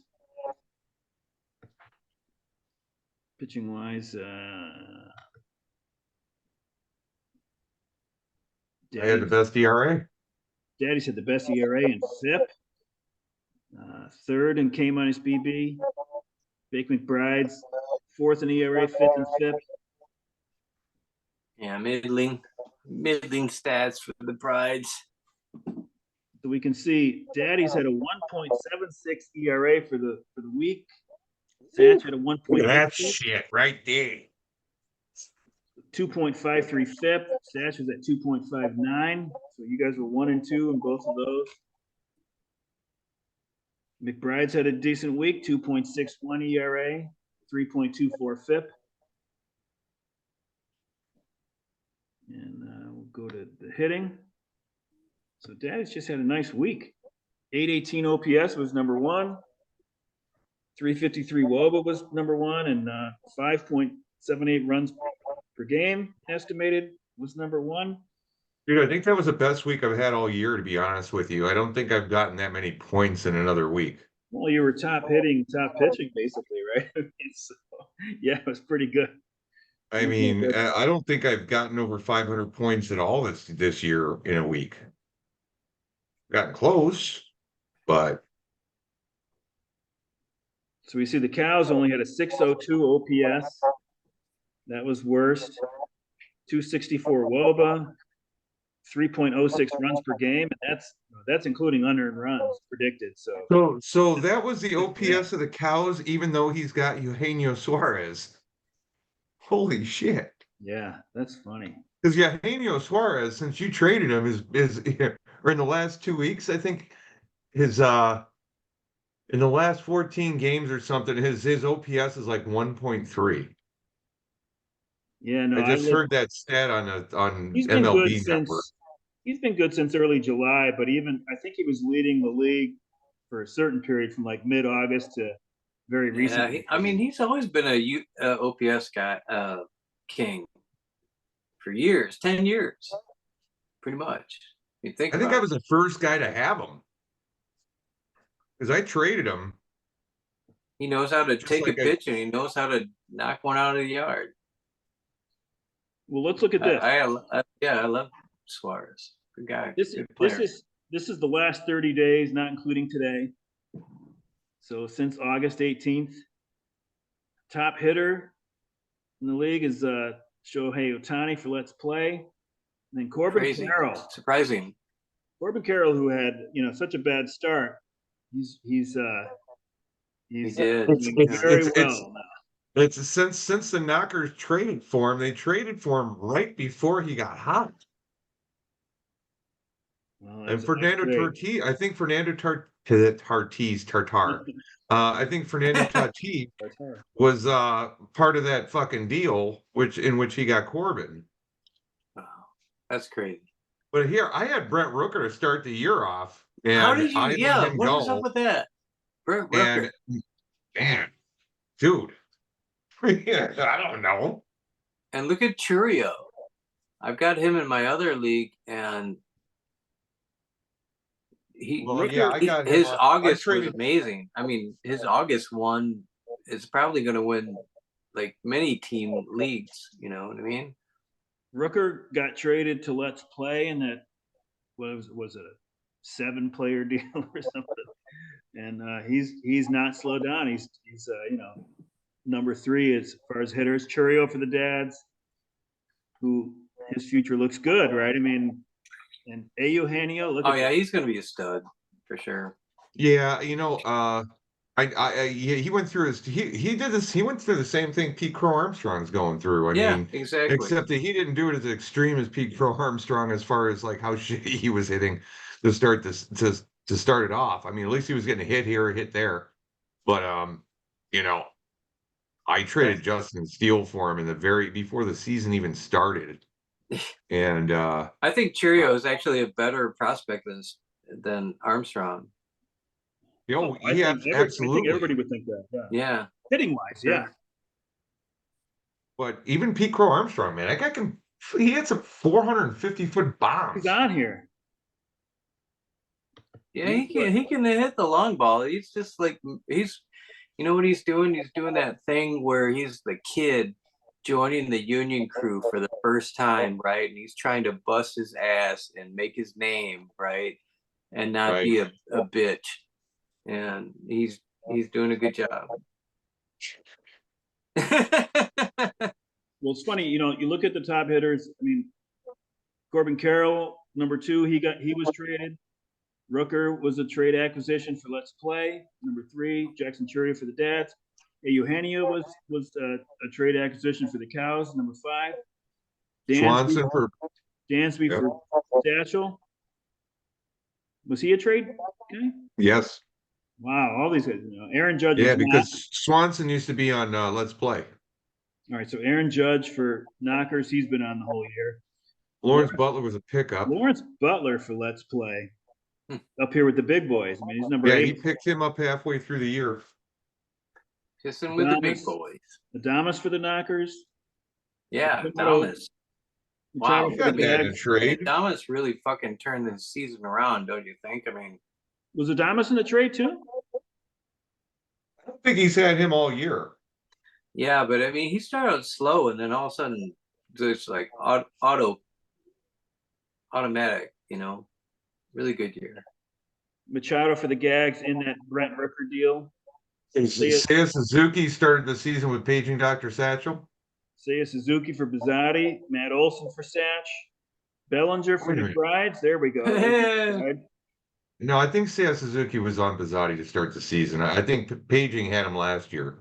I had the best ERA. Daddy's had the best ERA in FIP. Third in K minus BB. Bake McBride's fourth in ERA, fifth in FIP. Yeah, middling stats for the Brides. So we can see Daddy's had a 1.76 ERA for the week. Satch had a 1.8. Look at that shit right there. 2.53 FIP. Satch was at 2.59. So you guys were 1 and 2 in both of those. McBride's had a decent week, 2.61 ERA, 3.24 FIP. And we'll go to the hitting. So Daddy's just had a nice week. 818 OPS was number one. 353 WOBA was number one, and 5.78 runs per game estimated was number one. Dude, I think that was the best week I've had all year, to be honest with you. I don't think I've gotten that many points in another week. Well, you were top hitting, top pitching, basically, right? So, yeah, it was pretty good. I mean, I don't think I've gotten over 500 points at all this year in a week. Gotten close, but So we see the Cows only had a 602 OPS. That was worst. 264 WOBA, 3.06 runs per game, and that's including unearned runs predicted. So that was the OPS of the Cows, even though he's got Eugenio Suarez. Holy shit. Yeah, that's funny. Because Eugenio Suarez, since you traded him, is or in the last 2 weeks, I think his in the last 14 games or something, his OPS is like 1.3. Yeah, no, I just heard that stat on he's been good MLB Network. since early July, but even I think he was leading the league for a certain period from like mid-August to very recently. I mean, he's always been a OPS guy, king for years, 10 years, pretty much. You think I think I was the first guy to have him because I traded him. He knows how to take like a pitch and he knows how to knock one out of the yard. Well, let's look at this. I love Suarez. Good guy. This is the last 30 days, not including today. So since August 18th, top hitter in the league is Shohei Ohtani for Let's Play. And then Corbin Carroll. Surprising. Corbin Carroll, who had such a bad start, he's doing very well now. It's since the Knockers traded for him, they traded for him right before he got hot. Well, and Fernando Tatis, I think Fernando Tatis. I think Fernando Tatis was part of that fucking deal, in which he got Corbin. Wow, that's crazy. But here, I had Brent Rooker to start the year off, and how did you? What was up with that, Brent Rooker? And man, dude, I don't know. And look at Churio. I've got him in my other league, and his August was amazing. I mean, his August one is probably going to win like many team leagues. You know what I mean? Rooker got traded to Let's Play, and that was it a 7-player deal or something? And he's not slowed down. He's number 3 as far as hitters. Churio for the Dads, who his future looks good, right? I mean, and Eugenio. He's going to be a stud for sure. Yeah, he went through he did this. He went through the same thing Pete Crow Armstrong's going through. I mean, exactly. Except that he didn't do it as extreme as Pete Crow Armstrong, as far as like how shitty he was hitting to start this to start it off. I mean, at least he was getting a hit here, a hit there. But I traded Justin Steele for him before the season even started. And I think Churio is actually a better prospect than Armstrong. Absolutely. I think everybody would think that. Yeah. Hitting wise, yeah. But even Pete Crow Armstrong, man, that guy he hits a 450-foot bomb. He's on here. Yeah, he can hit the long ball. He's just like you know what he's doing? He's doing that thing where he's the kid joining the union crew for the first time, right? And he's trying to bust his ass and make his name, right? And not be a bitch. And he's doing a good job. Well, it's funny, you look at the top hitters. I mean, Corbin Carroll, number 2, he was traded. Rooker was a trade acquisition for Let's Play. Number 3, Jackson Churio for the Dads. Eugenio was a trade acquisition for the Cows. Number 5, Dansby for Satchel. Was he a trade guy? Yes. Wow, all these guys. Aaron Judge. Yeah, because Swanson used to be on Let's Play. All right, so Aaron Judge for Knockers, he's been on the whole year. Lawrence Butler was a pickup. Lawrence Butler for Let's Play. Up here with the big boys. I mean, he's number 8. Yeah, he picked him up halfway through the year. Kissing with the big boys. Adamas for the Knockers. Yeah, Adamas. Wow, he got that in a trade. Adamas really fucking turned the season around, don't you think? I mean, was Adamas in the trade too? I don't think he's had him all year. Yeah, but I mean, he started out slow, and then all of a sudden, it's like automatic. Really good year. Machado for the Gags in that Brent Rooker deal. Seiya Suzuki started the season with paging Dr. Satchel. Seiya Suzuki for Bizzotti, Matt Olson for Satch, Bellinger for Wait a minute. McBride. There we go. There's McBride. No, I think Seiya Suzuki was on Bizzotti to start the season. I think paging had him last year.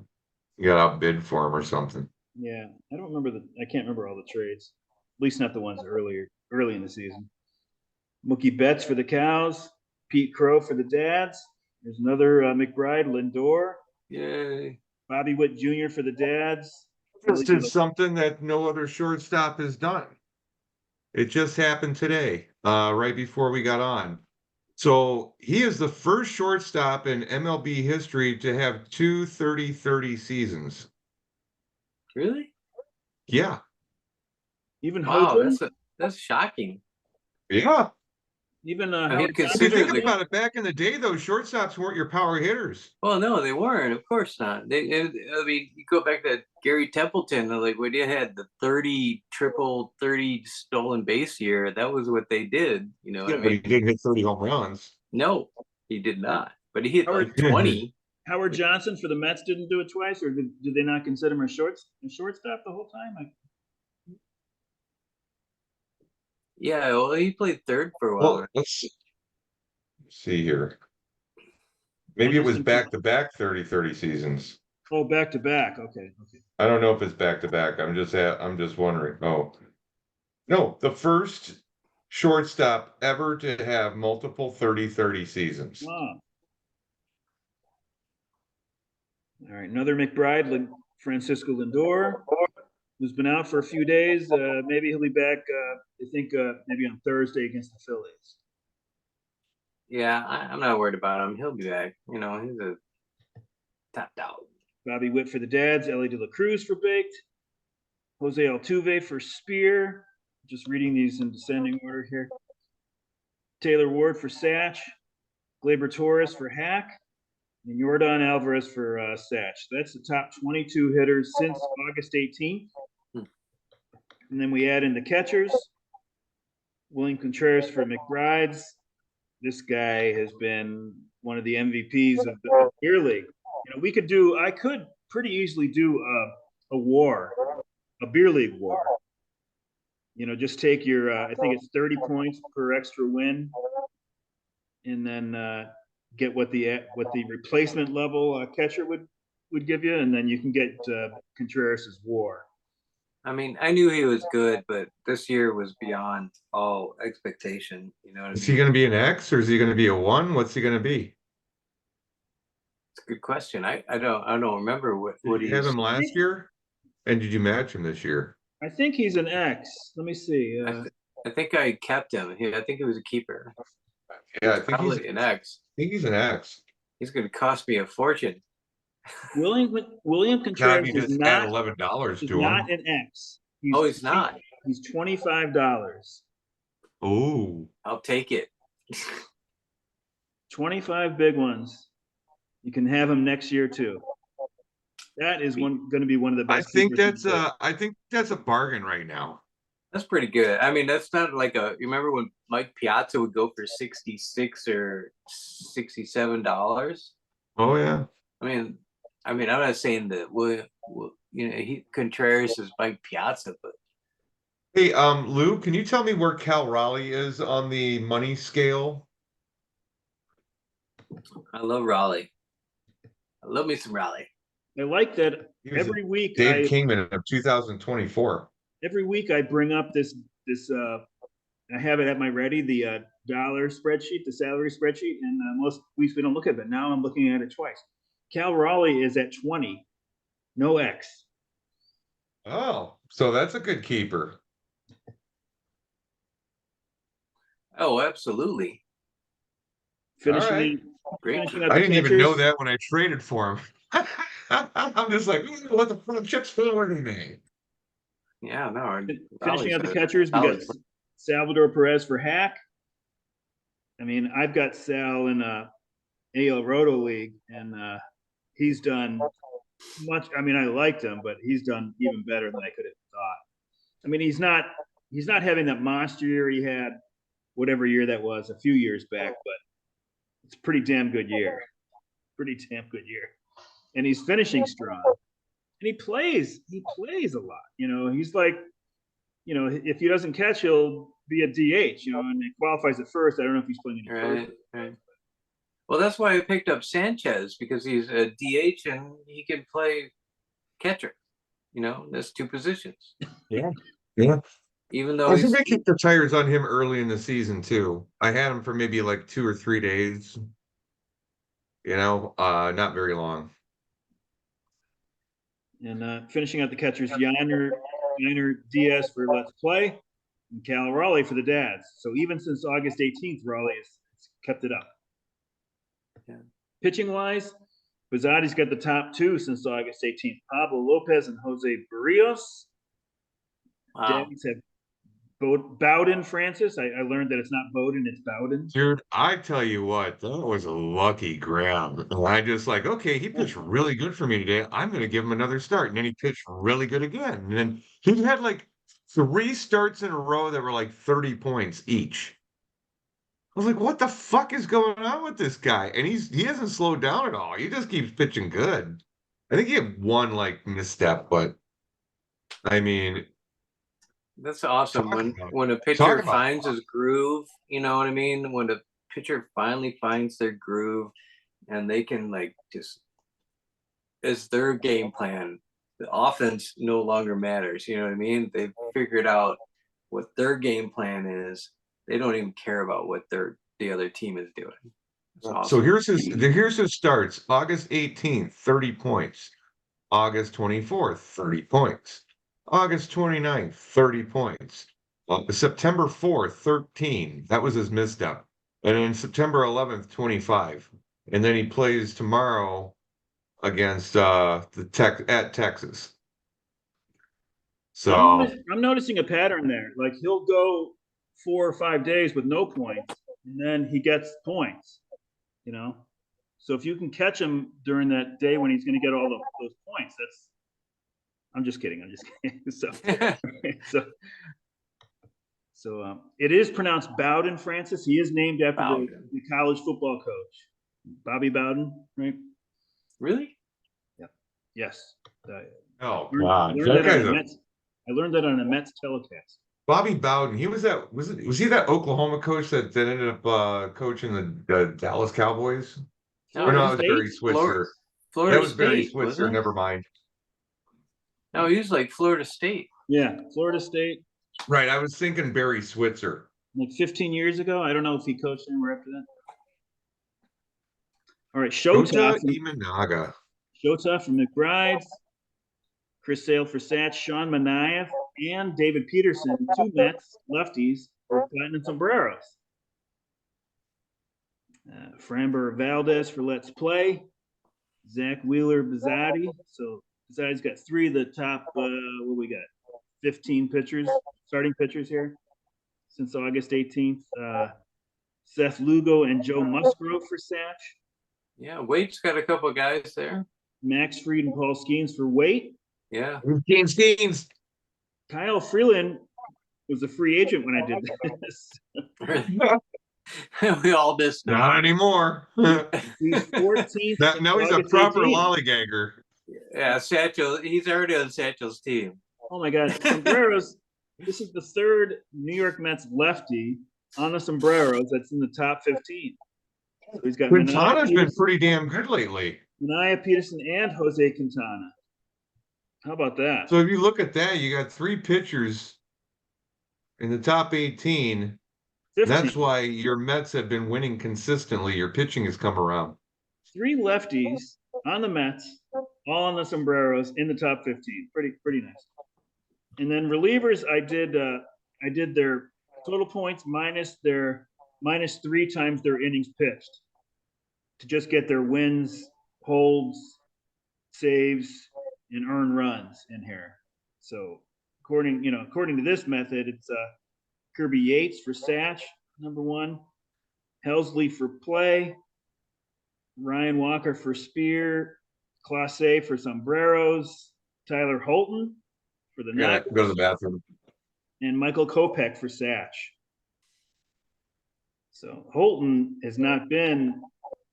He got outbid for him or something. Yeah, I don't remember I can't remember all the trades. At least not the ones early in the season. Mookie Betts for the Cows, Pete Crow for the Dads. There's another McBride, Lindor. Yay. Bobby Witt Jr. for the Dads. This is something that no other shortstop has done. It just happened today, right before we got on. So he is the first shortstop in MLB history to have two 30-30 seasons. Really? Yeah. Even Wow, Hogan? that's shocking. Yeah. Even I mean, Howard See, consider Johnson? think about it. Back in the day, those shortstops weren't your power hitters. Well, no, they weren't. Of course not. I mean, you go back to Gary Templeton, like when they had the 30 triple, 30 stolen base year, that was what they did. You know what Yeah, I but he mean? didn't hit 30 home runs. No, he did not. But he hit Howard- like 20. Howard Johnson for the Mets didn't do it twice, or did they not consider him a shortstop the whole time? Yeah, well, he played third for a while. Well, let's see here. Maybe it was back-to-back 30-30 seasons. Oh, back to back. Okay. I don't know if it's back-to-back. I'm just wondering. Oh, no, the first shortstop ever to have multiple 30-30 seasons. Wow. All right, another McBride, Francisco Lindor, who's been out for a few days. Maybe he'll be back. I think maybe on Thursday against the Phillies. Yeah, I'm not worried about him. He'll be back. You know, he's a top dog. Bobby Witt for the Dads, Ellie De La Cruz for Baked, Jose Altuve for Spear. Just reading these in descending order here. Taylor Ward for Satch, Gleyber Torres for Hack, and Yordan Alvarez for Satch. That's the top 22 hitters since August 18th. And then we add in the catchers. William Contreras for McBride's. This guy has been one of the MVPs of the beer league. You know, I could pretty easily do a beer league war. You know, just take your, I think it's 30 points per extra win, and then get what the replacement level catcher would give you, and then you can get Contreras' war. I mean, I knew he was good, but this year was beyond all expectation. You know what I mean? Is he going to be an X or is he going to be a 1? What's he going to be? It's a good question. I don't remember what Did he you have him last year? And did you match him this year? I think he's an X. Let me see. I think I kept him. I think he was a keeper. Yeah, I think Probably an X. I think he's an X. He's going to cost me a fortune. William Contreras You is just not add $11 to not him. an X. He's not. He's $25. Oh, I'll take it. 25 big ones. You can have him next year too. That is going to be one of the best. I think that's a bargain right now. That's pretty good. I mean, that's not like you remember when Mike Piazza would go for $66 or $67? Oh yeah. I mean, I'm not saying that Contreras is Mike Piazza, but Hey, Lou, can you tell me where Cal Raleigh is on the money scale? I love Raleigh. I love me some Raleigh. I like that every week. Dave Kingman of 2024. Every week I bring up this. I have it at my ready, the dollar spreadsheet, the salary spreadsheet, and most weeks we don't look at it. But now I'm looking at it twice. Cal Raleigh is at 20, no X. Oh, so that's a good keeper. Oh, absolutely. Finishing I didn't even know that when I traded for him. I'm just like, what the fuck, chips forward to me. Yeah, no. Finishing out the catchers, we got Salvador Perez for Hack. I mean, I've got Sal in a AL Roto League, and he's done much. I mean, I liked him, but he's done even better than I could have thought. I mean, he's not having that monster year he had, whatever year that was, a few years back, but it's a pretty damn good year. Pretty damn good year. and he's finishing strong. And he plays a lot. He's like, if he doesn't catch, he'll be a DH, and it qualifies at first. I don't know if he's playing any first. Right. Well, that's why I picked up Sanchez, because he's a DH and he can play catcher. That's two positions. Yeah. Even though I think I kicked the tires on him early in the season too. I had him for maybe like 2 or 3 days. Not very long. And finishing out the catchers, Yainer Diaz for Let's Play, and Cal Raleigh for the Dads. So even since August 18th, Raleigh has kept it up. Yeah. Pitching wise, Bizzotti's got the top 2 since August 18th. Pablo Lopez and Jose Barrios. Wow. Dads have Bowden Francis. I learned that it's not Bowden, it's Bowden. Dude, I tell you what, that was a lucky grab. And I just like, okay, he pitched really good for me today. I'm going to give him another start. And then he pitched really good again. And then he had like 3 starts in a row that were like 30 points each. I was like, what the fuck is going on with this guy? And he hasn't slowed down at all. He just keeps pitching good. I think he had one like misstep, but I mean, That's awesome. When a pitcher finds his groove, you know what I mean? When a pitcher finally finds their groove and they can like just, as their game plan, the offense no longer matters. You know what I mean? They've figured out what their game plan is. They don't even care about what the other team is doing. Awesome. So here's his starts. August 18th, 30 points. August 24th, 30 points. August 29th, 30 points. September 4th, 13. That was his misstep. And then September 11th, 25. And then he plays tomorrow against at Texas. So I'm noticing a pattern there. Like he'll go 4 or 5 days with no points, and then he gets points. So if you can catch him during that day when he's going to get all those points, that's. I'm just kidding. So it is pronounced Bowden Francis. He is named after the college football coach, Bobby Bowden, right? Really? Yeah. Yes. Oh God! I learned that on a Mets telecast. Bobby Bowden. He was he that Oklahoma coach that ended up coaching the Dallas Cowboys? No, or no, it was Barry Switzer. Florida That was Barry State, Switzer. Never mind. No, he was like Florida State. Yeah, Florida State. Right, I was thinking Barry Switzer. Like 15 years ago. I don't know if he coached anywhere after that. All right, Shota Imanaga. Shota from McBride's. Chris Sale for Satch, Sean Manaev, and David Peterson, 2 Mets lefties for Platinum Sombreros. Framber Valdez for Let's Play. Zach Wheeler Bizzotti. So Bizzotti's got 3 of the top, what we got? 15 starting pitchers here since August 18th. Seth Lugo and Joe Musgrove for Satch. Yeah, Waite's got a couple of guys there. Max Fried and Paul Skeens for Waite. Yeah. Skeens. Kyle Freeland was a free agent when I did this. We all missed him. Not anymore. He's 14th. Now he's a proper 18. Lollygagger. Yeah, Satchel. He's already on Satchel's team. Oh my God, Sombreros. This is the 3rd New York Mets lefty on the Sombreros that's in the top 15. So he's got Quintana's been pretty damn good lately. Manaea Peterson and Jose Quintana. How about that? So if you look at that, you got 3 pitchers in the top 18. 15. That's why your Mets have been winning consistently. Your pitching has come around. 3 lefties on the Mets, all on the Sombreros in the top 15. Pretty nice. And then relievers, I did their total points minus 3 times their innings pitched to just get their wins, holds, saves, and earned runs in here. So according to this method, it's Kirby Yates for Satch, number 1, Helsley for Play, Ryan Walker for Spear, Clase for Sombreros, Tyler Holton for the Knuckles, go to the bathroom, and Michael Kopech for Satch. So Holton has not been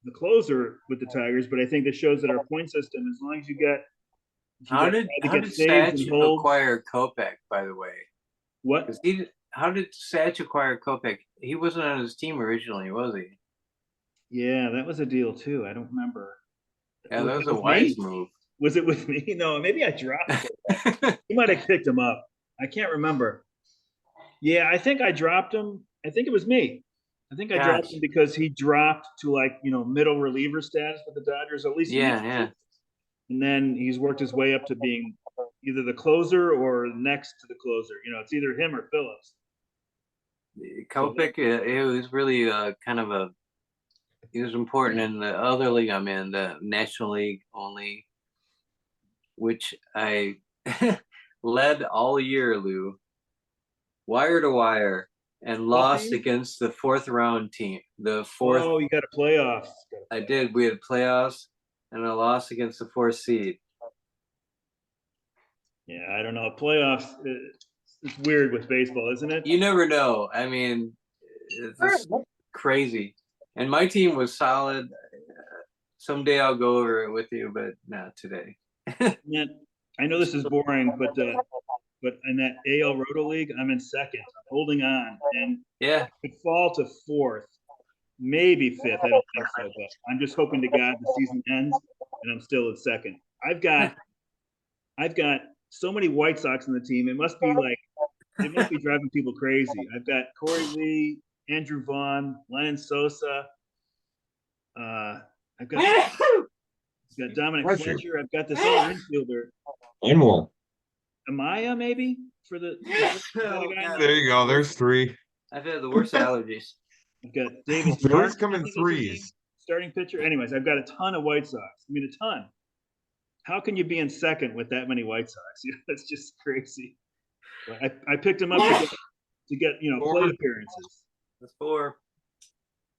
the closer with the Tigers, but I think this shows that our point system, as long as you get, if you How get did guy that how gets did saves and Satch holds, acquire Kopech, by the way? what? Because how did Satch acquire Kopech? He wasn't on his team originally, was he? Yeah, that was a deal too. I don't remember. Yeah, Was that was it a with wise me? move. Was it with me? No, maybe I dropped it. You might have picked him up. I can't remember. Yeah, I think I dropped him. I think it was me. I think I dropped Gosh. him because he dropped to like, middle reliever status with the Dodgers. At least he used Yeah, to. yeah. And then he's worked his way up to being either the closer or next to the closer. It's either him or Phillips. So Kopech, it was really kind of he was important in the other league I'm in, the National League only, which I led all year, Lou, wire to wire, and lost against the fourth round team. The fourth, Oh, you got a playoff. I did. We had playoffs, and I lost against the fourth seed. Yeah, I don't know. Playoffs, it's weird with baseball, isn't it? You never know. I mean, it's just crazy. And my team was solid. Someday I'll go over it with you, but not today. Yeah, I know this is boring, but in that AL Roto League, I'm in second. I'm holding on, and Yeah. could fall to fourth, maybe fifth. I don't think so, but I'm just hoping to God the season ends and I'm still in second. I've got so many White Sox in the team. It must be driving people crazy. I've got Corey Lee, Andrew Vaughn, Lennon Sosa. I've got Dominic Bless you. Fletcher. I've got this other infielder, One more. Amaya, maybe for the Oh, God. There you go. There's 3. I've had the worst allergies. I've got Davis They always Martin, come I in think is his name, threes. starting pitcher. Anyways, I've got a ton of White Sox. I mean, a ton. How can you be in second with that many White Sox? That's just crazy. But I picked him up to get plate appearances. That's 4.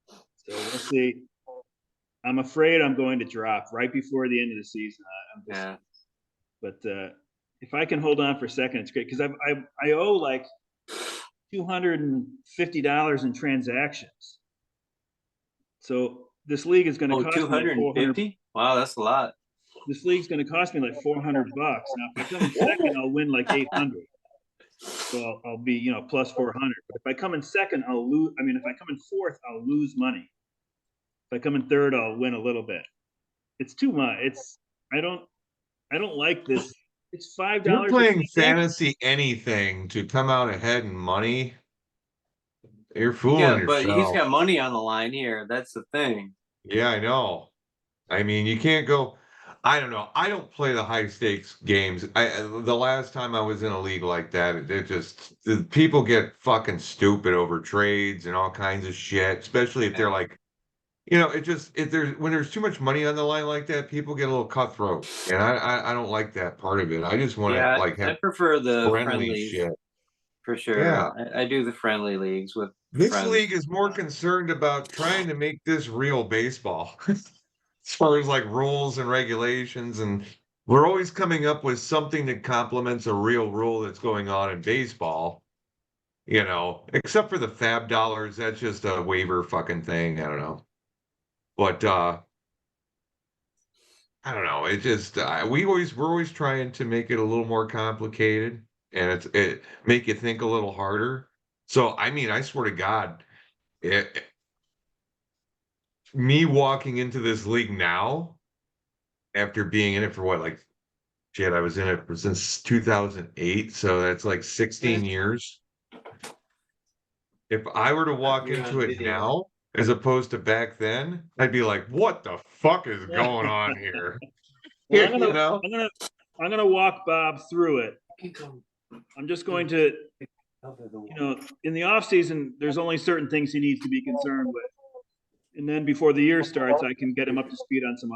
So we'll see. I'm afraid I'm going to drop right before the end of the season. Yeah. But if I can hold on for a second, it's great because I owe like $250 in transactions. So this league is going to cost me like 250? Wow, that's a lot. This league's going to cost me like $400. Now, if I come in second, I'll win like 800. So I'll be plus 400. But if I come in second, I'll lose. I mean, if I come in fourth, I'll lose money. If I come in third, I'll win a little bit. It's too much. I don't like this. It's $5. You're playing fantasy anything to come out ahead in money. You're fooling Yeah, but he's yourself. got money on the line here. That's the thing. Yeah, I know. I mean, you can't go. I don't know. I don't play the high stakes games. The last time I was in a league like that, the people get fucking stupid over trades and all kinds of shit. Especially if they're like, if there's too much money on the line like that, people get a little cutthroat, and I don't like that part of it. I just want to Yeah, like I have prefer the friendly friendlies shit. for Yeah. sure. I do the friendly leagues with This friends. league is more concerned about trying to make this real baseball as far as like rules and regulations. And we're always coming up with something that complements a real rule that's going on in baseball, except for the fab dollars. That's just a waiver fucking thing. I don't know. But I don't know. It just we're always trying to make it a little more complicated and it make you think a little harder. So I mean, I swear to God, me walking into this league now, after being in it for what, like, shit, I was in it since 2008, so that's like 16 years. If I were to walk You're into on it video. now, as opposed to back then, I'd be like, what the fuck is going on here? Well, I'm gonna walk Bob through it. I'm just going to, in the off season, there's only certain things he needs to be concerned with, and then before the year starts, I can get him up to speed on some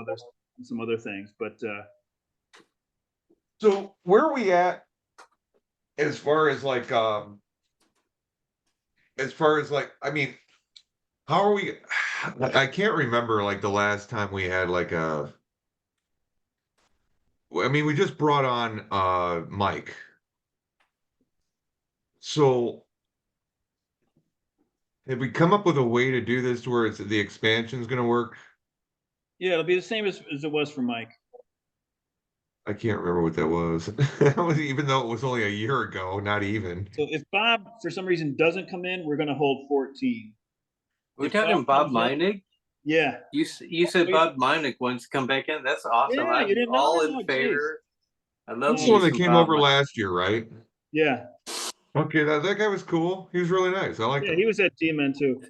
other things. But So where are we at as far as like I mean, how are we? I can't remember like the last time we had like I mean, we just brought on Mike. So have we come up with a way to do this to where the expansion's going to work? Yeah, it'll be the same as it was for Mike. I can't remember what that was. That was even though it was only a year ago, not even. So if Bob for some reason doesn't come in, we're going to hold 14. We're If Bob talking Bob comes in, Meinig. yeah, You said Oh, yeah. Bob Meinig wants to come back in. That's awesome. Yeah, you I'm didn't know all that? in Oh, jeez. favor. I love That's the me one that some came Bob over Meinig. last year, right? Yeah, Okay, that guy was cool. He was really nice. I liked yeah, he him. was at G-Men too.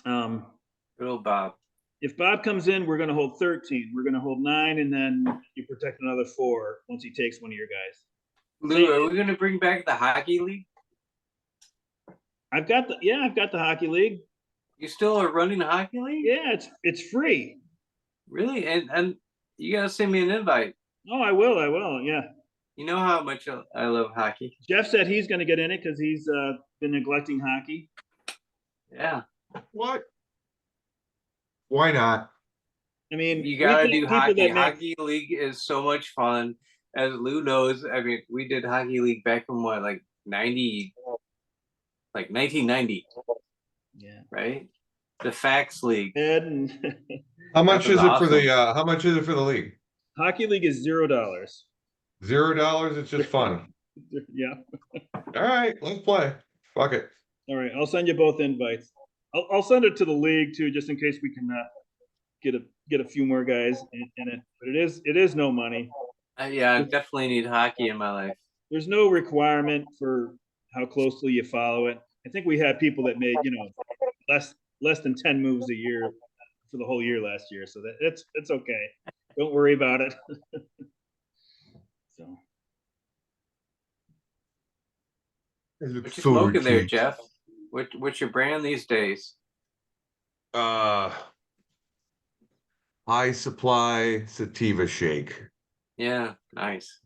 Um, Good old Bob. if Bob comes in, we're going to hold 13. We're going to hold 9, and then you protect another 4 once he takes one of your guys. Lou, are we going to bring back the hockey league? I've got the hockey league. You still are running the hockey league? Yeah, it's free. Really? And you got to send me an invite. Oh, I will. Yeah. You know how much I love hockey. Jeff said he's going to get in it because he's been neglecting hockey. Yeah. What? Why not? I mean, You got to do hockey. that make, Hockey league is so much fun. As Lou knows, I mean, we did hockey league back in what, like 1990, yeah, right? The Fax League. Ed and How much was is it for awesome. the how much is it for the league? hockey league is $0. $0? It's just fun. Yeah. All right, let's play. Fuck it. All right, I'll send you both invites. I'll send it to the league too, just in case we can get a few more guys in it. But it is no money. Yeah, I definitely need hockey in my life. There's no requirement for how closely you follow it. I think we had people that made less than 10 moves a year for the whole year last year, so that it's okay. Don't worry about it. So. What you smoking there, Jeff? What's your brand these days? High Supply Sativa Shake. Yeah, nice.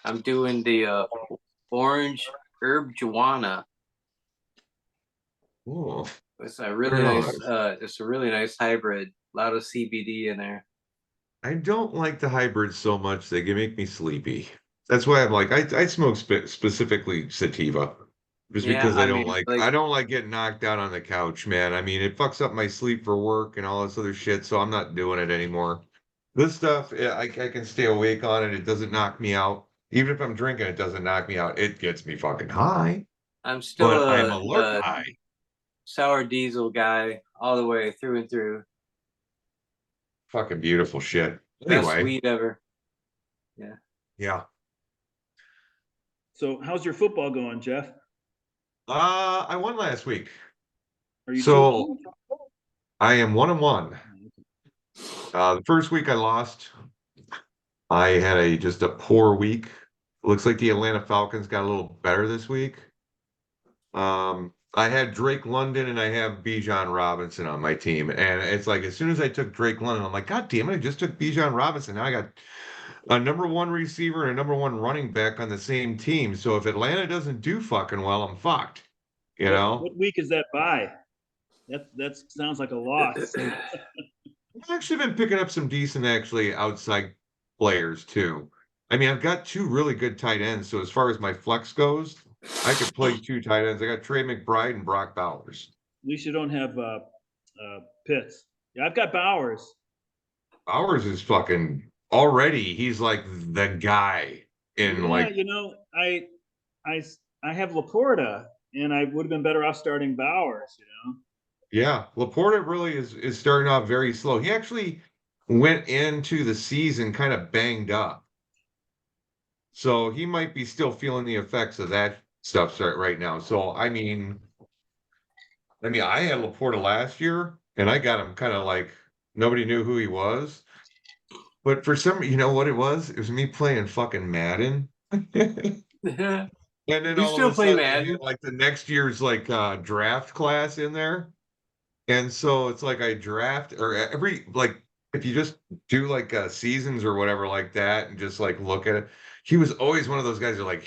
I'm doing the orange herb Joanna. Oh, It's a really nice. It's a really nice hybrid. A lot of CBD in there. I don't like the hybrids so much. They can make me sleepy. That's why I'm like, I smoke specifically sativa. Just Yeah, because I mean, I don't like getting knocked out on the couch, man. I mean, it fucks up my sleep for work and all this other shit, so I'm not doing it anymore. This stuff, I can stay awake on it. It doesn't knock me out. Even if I'm drinking, it doesn't knock me out. It gets me fucking high, I'm still but I'm alert a high. sour diesel guy all the way through and through. Fucking beautiful shit. Best Anyway, weed ever. Yeah. yeah. So how's your football going, Jeff? I won last week. Are you So 2-1? I am 1-1. The first week I lost. I had just a poor week. Looks like the Atlanta Falcons got a little better this week. I had Drake London and I have Bijan Robinson on my team. And it's like as soon as I took Drake London, I'm like, God damn it, I just took Bijan Robinson. Now I got a number 1 receiver and a number 1 running back on the same team. So if Atlanta doesn't do fucking well, I'm fucked. You know? What week is that by? That sounds like a loss. I've actually been picking up some decent outside players too. I mean, I've got 2 really good tight ends. So as far as my flex goes, I could play 2 tight ends. I got Trey McBride and Brock Bowers. At least you don't have Pitts. Yeah, I've got Bowers. Bowers is fucking already. He's like the guy in Yeah, I have Laporta, and I would have been better off starting Bowers. Yeah, Laporta really is starting off very slow. He actually went into the season kind of banged up. So he might be still feeling the effects of that stuff right now. So I had Laporta last year and I got him kind of like nobody knew who he was. But for some, you know what it was? It was me playing fucking Madden. And then You all still of a play sudden, Madden? like the next year's like draft class in there. And so it's like I draft or every like if you just do like seasons or whatever like that and just like look at it, he was always one of those guys that like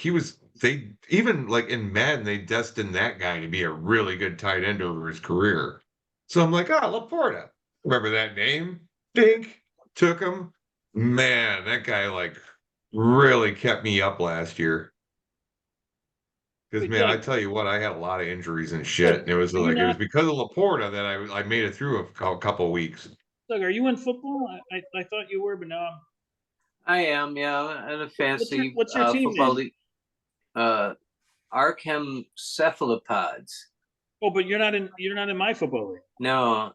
they even like in Madden, they destined that guy to be a really good tight end over his career. So I'm like, Laporta. Remember that name? Dink. Took him. Man, that guy like really kept me up last year. Because Wait, man, I Doug, tell you what, I had a lot of injuries and shit, and it was are you like it was not, because of Laporta that I made it through a couple weeks. Doug, are you in football? I thought you were, but now I am, yeah. I'm in a fantasy what's your team football name? league. Arkham cephalopods. Oh, but you're not in my football league. No,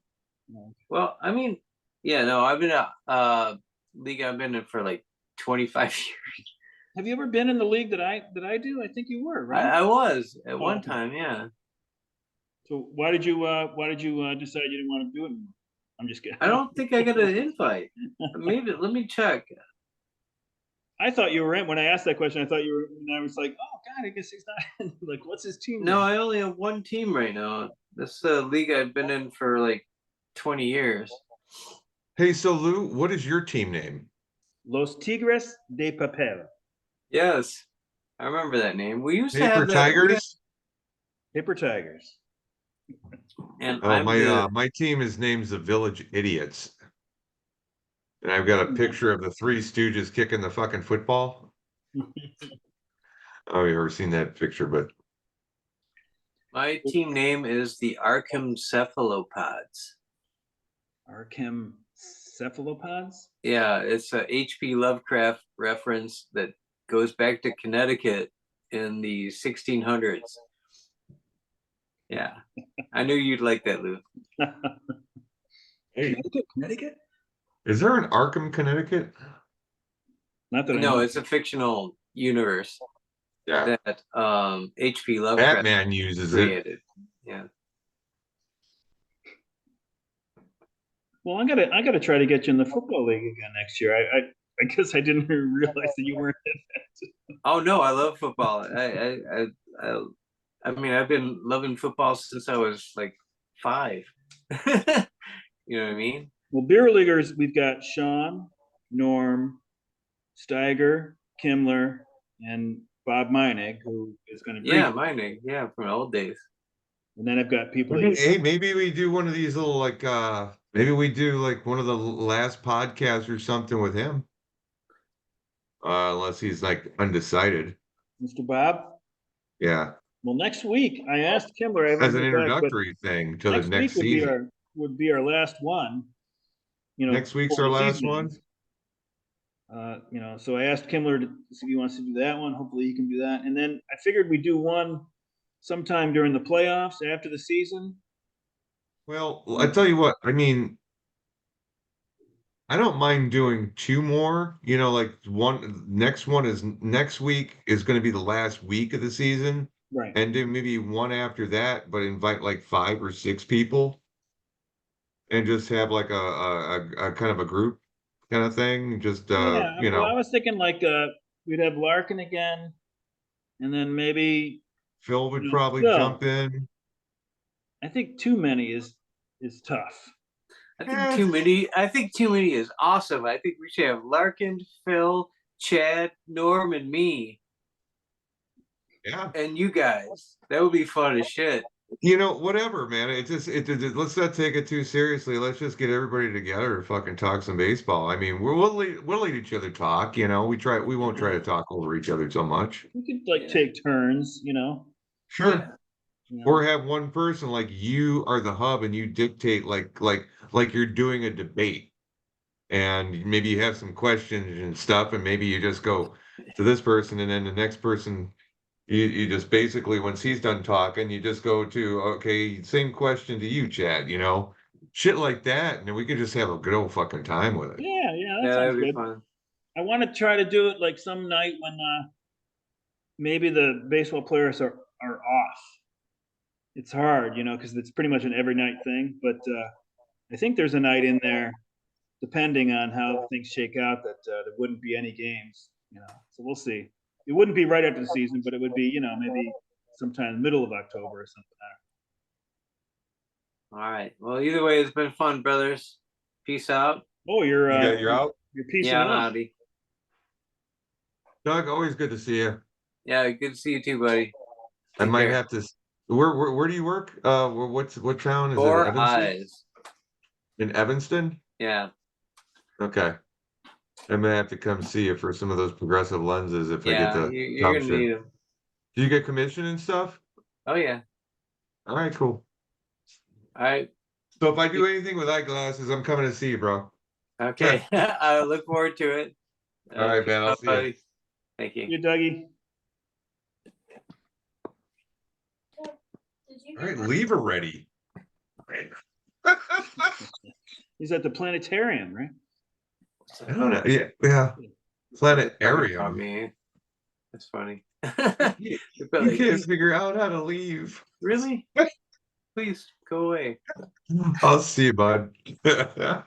No. well, I mean, yeah, no, I've been a league I've been in for like 25 years. Have you ever been in the league that I do? I think you were, right? I was at Oh, one okay. time, yeah. So why did you decide you didn't want to do it anymore? I'm just kidding. I don't think I got an invite. Maybe let me check. I thought you were in. When I asked that question, I thought you were, and I was like, oh God, I guess he's not in. Like, what's his team No, name? I only have one team right now. This is the league I've been in for like 20 years. Hey, so Lou, what is your team name? Los Tigres de Papel. Yes, I remember that name. We used to Paper have that. Tigers? Paper Tigers. And Oh, I'm the my team is named the Village Idiots. And I've got a picture of the Three Stooges kicking the fucking football. Oh, you've ever seen that picture, but my team name is the Arkham cephalopods. Arkham cephalopods. Yeah, it's a H.P. Lovecraft reference that goes back to Connecticut in the 1600s. Yeah, I knew you'd like that, Lou. hey, Connecticut? is there an Arkham, Connecticut? Not that I No, know. it's a fictional universe Yeah. that H.P. Lovecraft Batman uses it. created. Yeah. Well, I gotta try to get you in the football league again next year. I guess I didn't realize that you weren't in that. Oh no, I love football. I mean, I've been loving football since I was like 5. You know what I mean? Well, beer leaguers, we've got Sean, Norm, Steiger, Kimmler, and Bob Meinig, who is going to bring. Yeah, mining. Yeah, from the old days. And then I've got people. Hey, maybe we do one of these little like maybe we do like one of the last podcasts or something with him. Unless he's like undecided. Mr. Bob. Yeah. Well, next week I asked Kimmler. I As haven't an heard back, but introductory thing to the next next week season. would be our last one. You know, Next week's before our the last season one. ends. You know, so I asked Kimmler to see if he wants to do that one. Hopefully he can do that. And then I figured we'd do one sometime during the playoffs after the season. Well, I tell you what, I mean, I don't mind doing 2 more, you know, like next week is going to be the last week of the season, Right. and do maybe one after that, but invite like 5 or 6 people and just have like a kind of a group kind of thing. Just Yeah. you Well, I know, was thinking like we'd have Larkin again, and then maybe Phil would you know probably Phil. jump in. I think too many is tough. I think too many is awesome. I think we should have Larkin, Phil, Chad, Norm, and me, Yeah. and you guys. That would be fun as shit. You know, whatever, man. Let's not take it too seriously. Let's just get everybody together and fucking talk some baseball. I mean, we'll let each other talk. You know, we won't try to talk over each other so much. We could like take turns, you know. Sure. Yeah. You know? Or have one person like you are the hub and you dictate like you're doing a debate, and maybe you have some questions and stuff, and maybe you just go to this person, and then the next person. You just basically, once he's done talking, you just go to, okay, same question to you, Chad, you know, shit like that. And then we could just have a good old fucking time with it. Yeah, that Yeah, sounds that'd be good. fun. I want to try to do it like some night when maybe the baseball players are off. It's hard, you know, because it's pretty much an every night thing. But I think there's a night in there, depending on how things shake out, that there wouldn't be any games, you know. So we'll see. It wouldn't be right after the season, but it would be, you know, maybe sometime in the middle of October or something. All right. Well, either way, it's been fun, brothers. Peace out. Oh, You're out? You're piecing Yeah, I'm out. outie. Doug, always good to see you. Yeah, good to see you too, buddy. I Take might care. have to, where do you work? What town is it? 4 Evanston? eyes. In Evanston? Yeah. Okay. I'm gonna have to come see you for some of those progressive lenses if I get Yeah, the you're gonna option. need them. Do you get commission and stuff? Oh yeah. All right, cool. I So if I do anything with eyeglasses, I'm coming to see you, bro. okay. I look forward to it. All right, Keep man. I'll up, see you. buddy. Thank you. You, Dougie. All right, leave already. He's at the planetarium, right? I don't know. Yeah, yeah. Talking about Planetarium. me. That's funny. You But like, can't figure out how to leave. really? Please go away. I'll see you, bud. They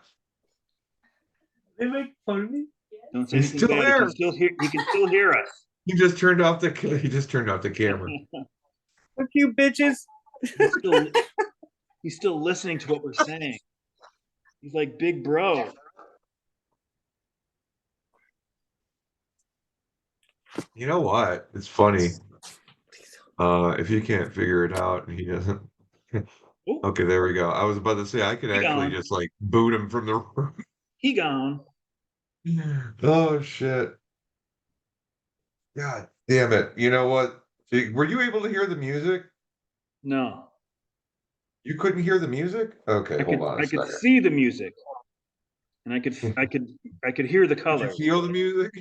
make fun of me. Don't say He's anything still bad. there. He can still hear us. He just turned off the camera. Fuck you, bitches. He's still listening to what we're saying. He's like big bro. You know what? It's funny. If you can't figure it out and he doesn't. Ooh, Okay, there we go. I was about to say I could He actually gone. just like boot him from the room. he gone. Oh shit. God damn it. You know what? Were you able to hear the music? No, You couldn't hear the music? Okay, hold on a I could second. see the music, and I could hear the Did you colors. feel the music?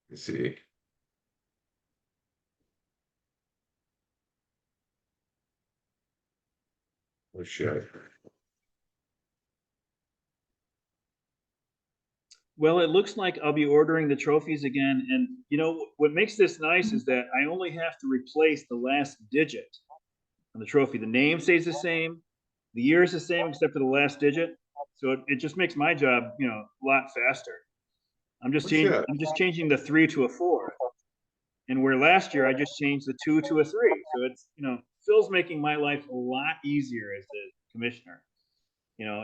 Let's see. Oh shit. Well, it looks like I'll be ordering the trophies again, and you know what makes this nice is that I only have to replace the last digit on the trophy. The name stays the same, the year is the same except for the last digit, so it just makes my job, a lot faster. Oh shit. I'm just changing the 3 to a 4, and where last year I just changed the 2 to a 3. So it's Phil's making my life a lot easier as the commissioner.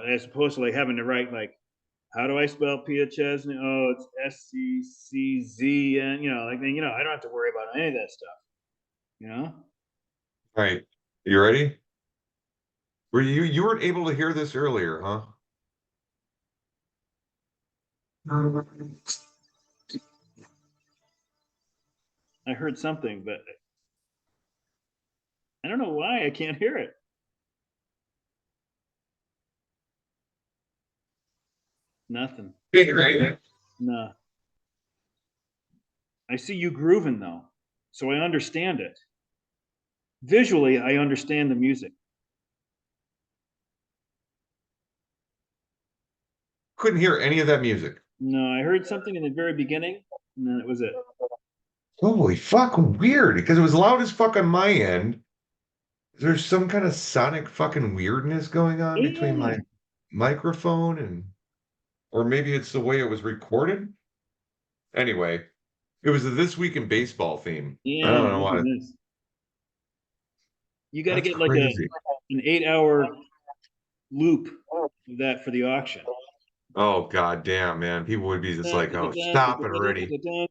As opposed to like having to write like, how do I spell Pia Chesney? Oh, it's SCCZ, and I don't have to worry about any of that stuff. All right. You ready? Were you weren't able to hear this earlier, huh? I heard something, but I don't know why I can't hear it. Nothing. Right. No. I see you grooving though, so I understand it. Visually, I understand the music. Couldn't hear any of that music. No, I heard something in the very beginning, and then it was it. Holy fuck, weird. Because it was loud as fuck on my end. There's some kind of sonic fucking weirdness going on between Yeah. my microphone and, or maybe it's the way it was recorded. Anyway, it was a This Week in Baseball theme. I Yeah, don't know look why. at this. You got to That's get like crazy. an 8-hour loop of that for the auction. Oh god damn, man. People would be just like, oh, stop it already. That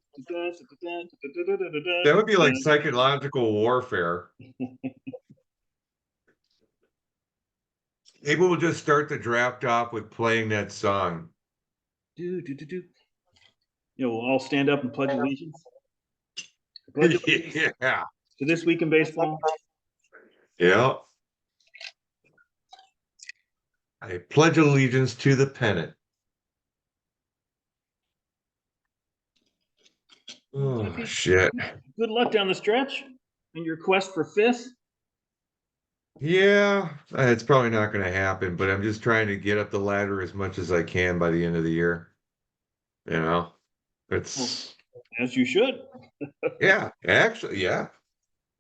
would be like psychological warfare. People will just start the draft off with playing that song. We'll all stand up and pledge allegiance. Pledge allegiance Yeah. to This Week in Baseball. Yeah. I pledge allegiance to the pennant. Oh, shit. Good luck down the stretch in your quest for fifth. Yeah, it's probably not going to happen, but I'm just trying to get up the ladder as much as I can by the end of the year. It's, As you should. yeah, actually, yeah.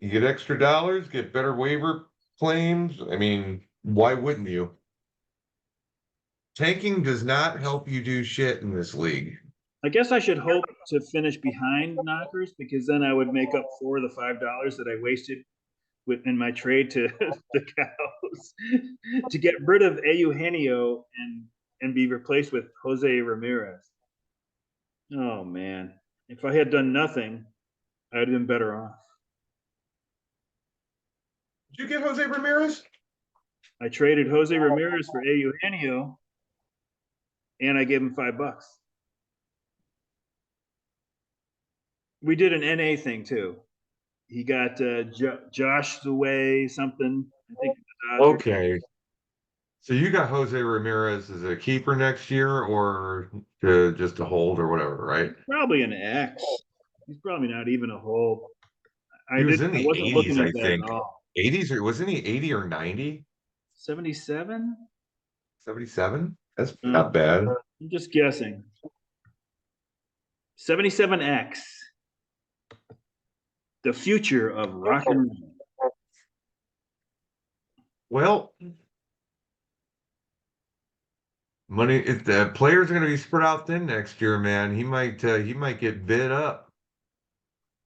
You get extra dollars, get better waiver claims. I mean, why wouldn't you? Tanking does not help you do shit in this league. I guess I should hope to finish behind knockers because then I would make up for the $5 that I wasted in my trade to the Cows to get rid of Eugenio and be replaced with Jose Ramirez. Oh man, if I had done nothing, I'd have been better off. Did you get Jose Ramirez? I traded Jose Ramirez for Eugenio, and I gave him $5. We did an NA thing too. He got Josh the way something. I think the Dodgers. Okay. So you got Jose Ramirez as a keeper next year, or just to hold or whatever, right? Probably an X. He's probably not even a hold. He was in I the wasn't 80s, looking I at that think. at all. 80s, or wasn't he 80 or 90? 77? 77? That's Uh, not bad. I'm just guessing. 77X. The future of rock and roll. Well, money, if the players are going to be spread out thin next year, man, he might get bid up.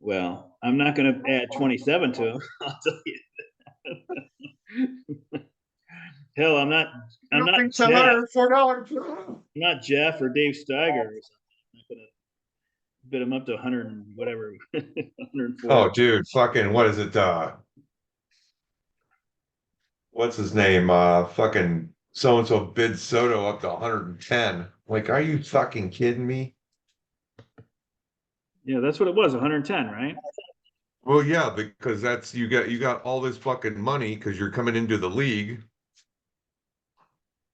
Well, I'm not going to add 27 to him. I'll tell you. Hell, I'm not Jeff. $4. I'm not Jeff or Dave Steiger or something. I'm not going to bid him up to 100 and whatever, 104. Oh, dude, fucking, what is it? What's his name? Fucking so and so bid Soto up to 110. Like, are you fucking kidding me? Yeah, that's what it was, 110, right? Well, yeah, because that's you got all this fucking money because you're coming into the league,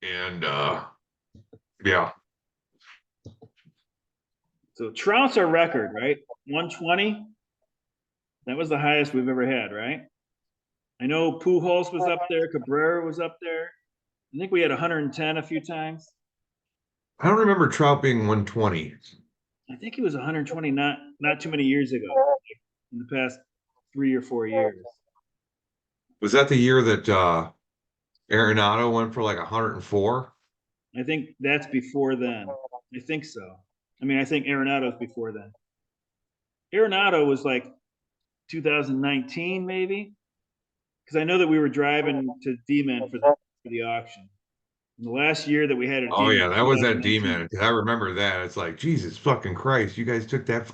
and yeah. So Trout's our record, right? 120. That was the highest we've ever had, right? I know Pujols was up there, Cabrera was up there. I think we had 110 a few times. I don't remember Trout being 120. I think it was 120 not too many years ago, like in the past 3 or 4 years. Was that the year that Arenado went for like 104? I think that's before then. I think so. I mean, I think Arenado's before then. Arenado was like 2019, maybe, because I know that we were driving to D-Men for the auction. And the last year that we had a Oh D-Man yeah, was that was that 2019. D-man. I remember that. It's like, Jesus fucking Christ, you guys took that.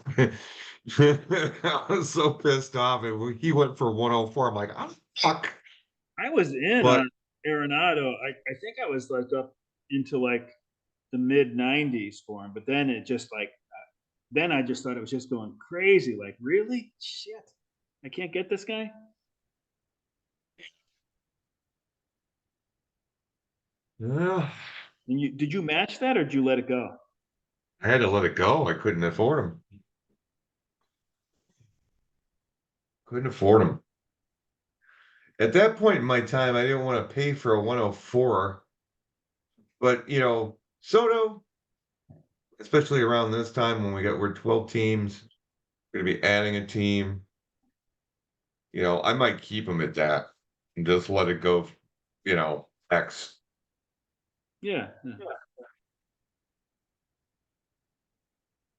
I was so pissed off. He went for 104. I'm like, oh fuck. I was in But on Arenado. I think I was like up into like the mid 90s for him, but then it just like then I just thought it was just going crazy. Like, really? Shit. I can't get this guy? yeah, And did you match that or did you let it go? I had to let it go. I couldn't afford him. Couldn't afford him. At that point in my time, I didn't want to pay for a 104. But Soto, especially around this time when we're 12 teams, going to be adding a team. I might keep him at that and just let it go, X. Yeah.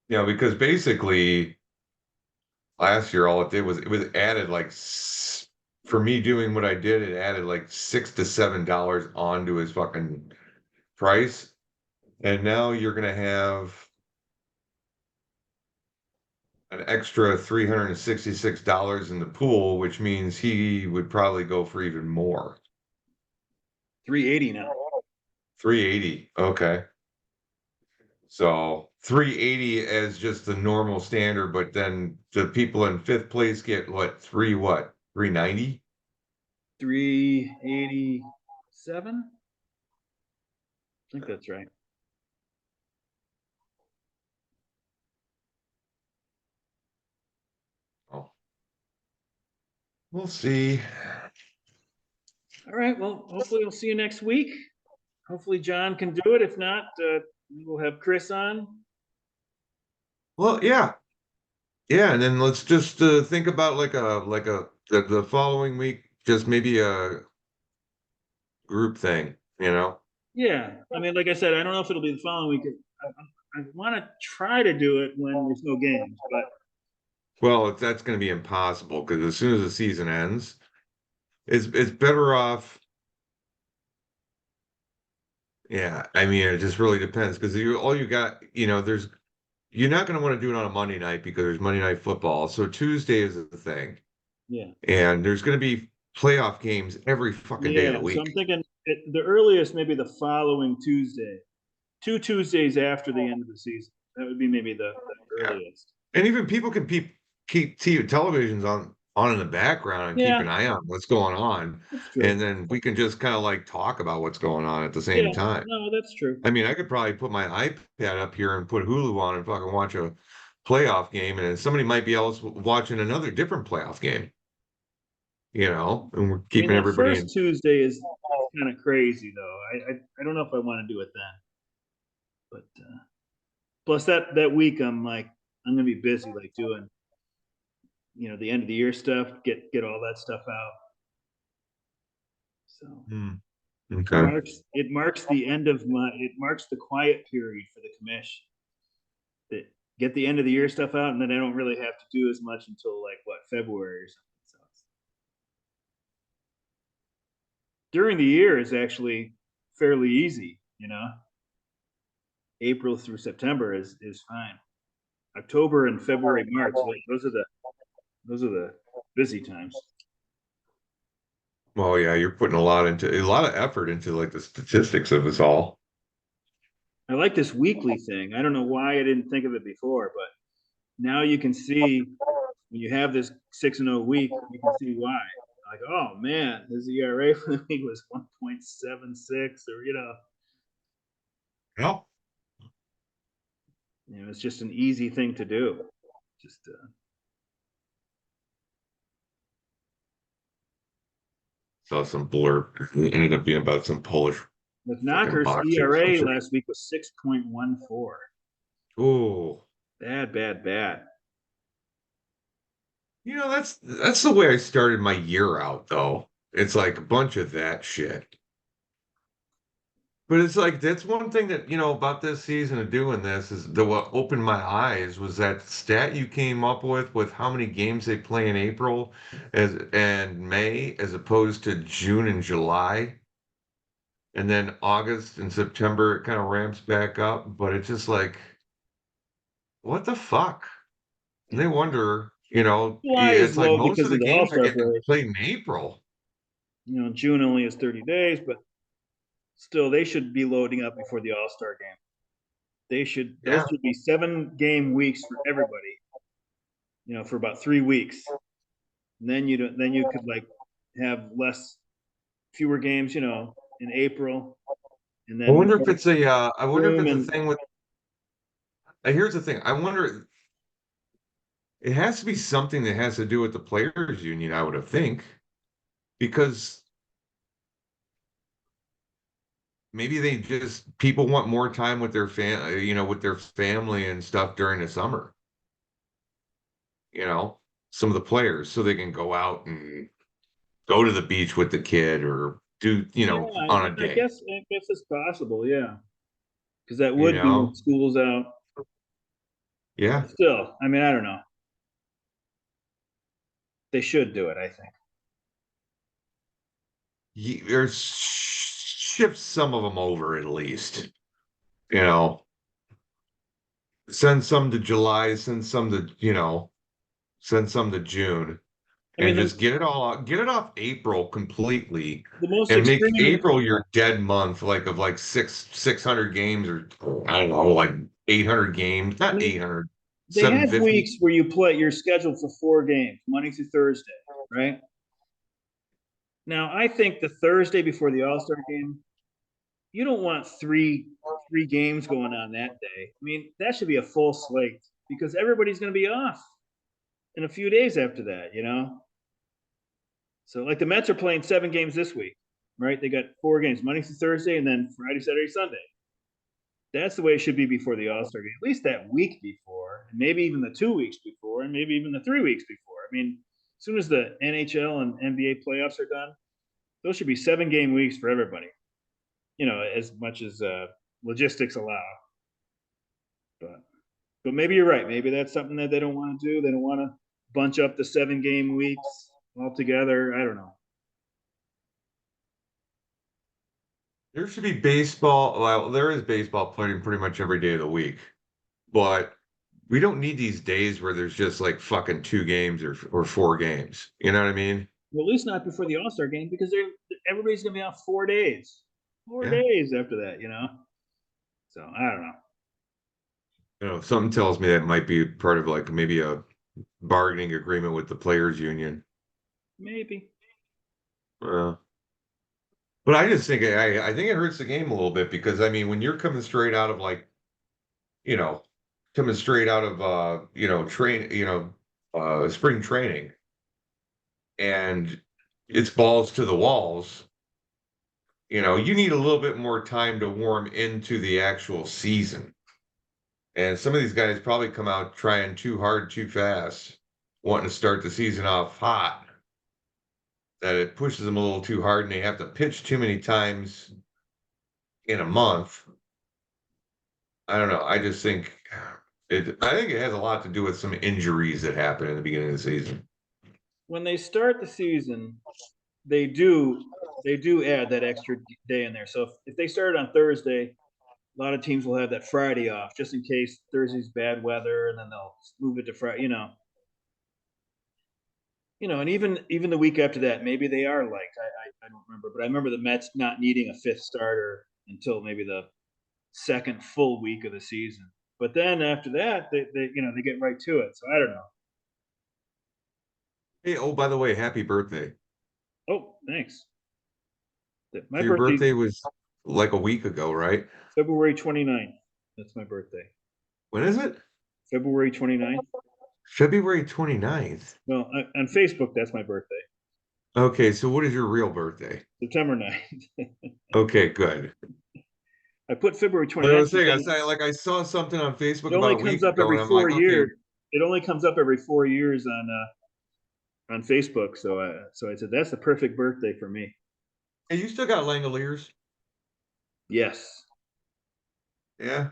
Because basically last year all it did was it was added like for me doing what I did, it added like $6 to $7 onto his fucking price. And now you're gonna have an extra $366 in the pool, which means he would probably go for even more. 380 now. 380. Okay. So 380 as just the normal standard, but then the people in fifth place get what? 390? 387? I think that's right. Oh. We'll see. All right. Well, hopefully we'll see you next week. Hopefully John can do it. If not, we'll have Chris on. Well, yeah. Yeah, and then let's just think about the following week, just maybe a group thing, Yeah. I mean, like I said, I don't know if it'll be the following week. I want to try to do it when there's no games, but Well, that's going to be impossible because as soon as the season ends, it's better off. Yeah, I mean, it just really depends because all you got, you're not going to want to do it on a Monday night because there's Monday Night Football. So Tuesday is the thing, yeah. and there's going to be playoff games every fucking day of Yeah. the So week. I'm thinking the earliest, maybe the following Tuesday, 2 Tuesdays after the end of the season. That would be maybe the Yeah. earliest. And even people can keep televisions on in the background and keep Yeah, an eye on what's going on, that's true. and then we can just kind of like talk about what's going on at the same Yeah, time. no, that's true. I mean, I could probably put my iPad up here and put Hulu on and fucking watch a playoff game, and then somebody might be else watching another different playoff game, and we're I mean, keeping that everybody in. first Tuesday is kind of crazy, though. I don't know if I want to do it then, but plus that week I'm gonna be busy, like doing the end of the year stuff, get all that stuff out. So Hmm, it okay. marks the end of it marks the quiet period for the commission. That get the end of the year stuff out, and then I don't really have to do as much until like what, February or something. So during the year is actually fairly easy. April through September is fine. October and February, March, those are the busy times. Well, yeah, you're putting a lot of effort into like the statistics of this all. I like this weekly thing. I don't know why I didn't think of it before, but now you can see when you have this 6-0 week, you can see why. Like, oh man, his ERA for the week was 1.76, or Yeah. it's just an easy thing to do. Just Saw some blurb. It ended up being about some Polish with fucking Knockers, boxer or some ERA shit. last week was 6.14. Oh, Bad, bad, bad. that's the way I started my year out, though. It's like a bunch of that shit. But it's like that's one thing that about this season of doing this is what opened my eyes was that stat you came up with how many games they play in April and May as opposed to June and July. And then August and September it kind of ramps back up, but it's just like, what the fuck? And they wonder, July is it's like low most of because the of the games are All-Star getting break. played in April. June only is 30 days, but still, they should be loading up before the All-Star game. Those Yeah. should be 7-game weeks for everybody. For about 3 weeks. And then you could like have fewer games, in April, and I then wonder if more it's I wonder if room it's a and thing with, here's the thing. I wonder, it has to be something that has to do with the players union, I would have think, because maybe people want more time with their with their family and stuff during the summer, you know, some of the players, so they can go out and go to the beach with the kid or do, yeah, on a I day, guess it's possible, yeah, because that you would be when know? school's out. Yeah. But still, I mean, I don't know. They should do it, I think. There's shift some of them over at least, you know, send some to July, send some to June I and mean, just get it all out, get it off April completely the most and make extreme. April your dead month, like of like 600 games or I don't know, like 800 games, I not mean, 800, they have 750. weeks where you're scheduled for 4 games, Monday through Thursday, right? Now, I think the Thursday before the All Star game, you don't want three games going on that day. I mean, that should be a full slate because everybody's going to be off in a few days after that. So, like the Mets are playing 7 games this week, right? They got 4 games, Monday through Thursday, and then Friday, Saturday, Sunday. That's the way it should be before the All Star game. At least that week before, and maybe even the 2 weeks before, and maybe even the 3 weeks before. I mean, as soon as the NHL and NBA playoffs are done, those should be 7-game weeks for everybody. As much as logistics allow. But maybe you're right. Maybe that's something that they don't want to do. They don't want to bunch up the 7-game weeks all together. I don't know. There should be baseball. Well, there is baseball playing pretty much every day of the week, but we don't need these days where there's just like fucking 2 games or 4 games. You know what I mean? Well, at least not before the All Star game because everybody's gonna be off 4 days. Four Yeah. days after that. So I don't know. Something tells me that might be part of like maybe a bargaining agreement with the players union. Maybe. But I just think I think it hurts the game a little bit because I mean when you're coming straight out of like, you know, coming straight out of spring training and it's balls to the walls, you need a little bit more time to warm into the actual season. And some of these guys probably come out trying too hard, too fast, wanting to start the season off hot, that it pushes them a little too hard and they have to pitch too many times in a month. I don't know. I just think I think it has a lot to do with some injuries that happen in the beginning of the season. When they start the season, they do add that extra day in there. So if they started on Thursday, a lot of teams will have that Friday off just in case Thursday's bad weather, and then they'll move it to Friday. And even the week after that, maybe they are like I don't remember, but I remember the Mets not needing a fifth starter until maybe the second full week of the season. But then after that, they get right to it. So I don't know. Hey, oh, by the way, happy birthday. Oh, thanks. My So your birthday's birthday was like a week ago, right? February 29th. That's my birthday. When is it? February 29th. February 29th. Well, on Facebook, that's my birthday. Okay, so what is your real birthday? September 9th. Okay, good. I put February But I 29th was saying, because I saw something on Facebook it about only a week comes up ago, every and I'm four like, okay, years. It only comes up every 4 years on Facebook. So I said that's the perfect birthday for me. hey, you still got Langoliers? Yes. Yeah.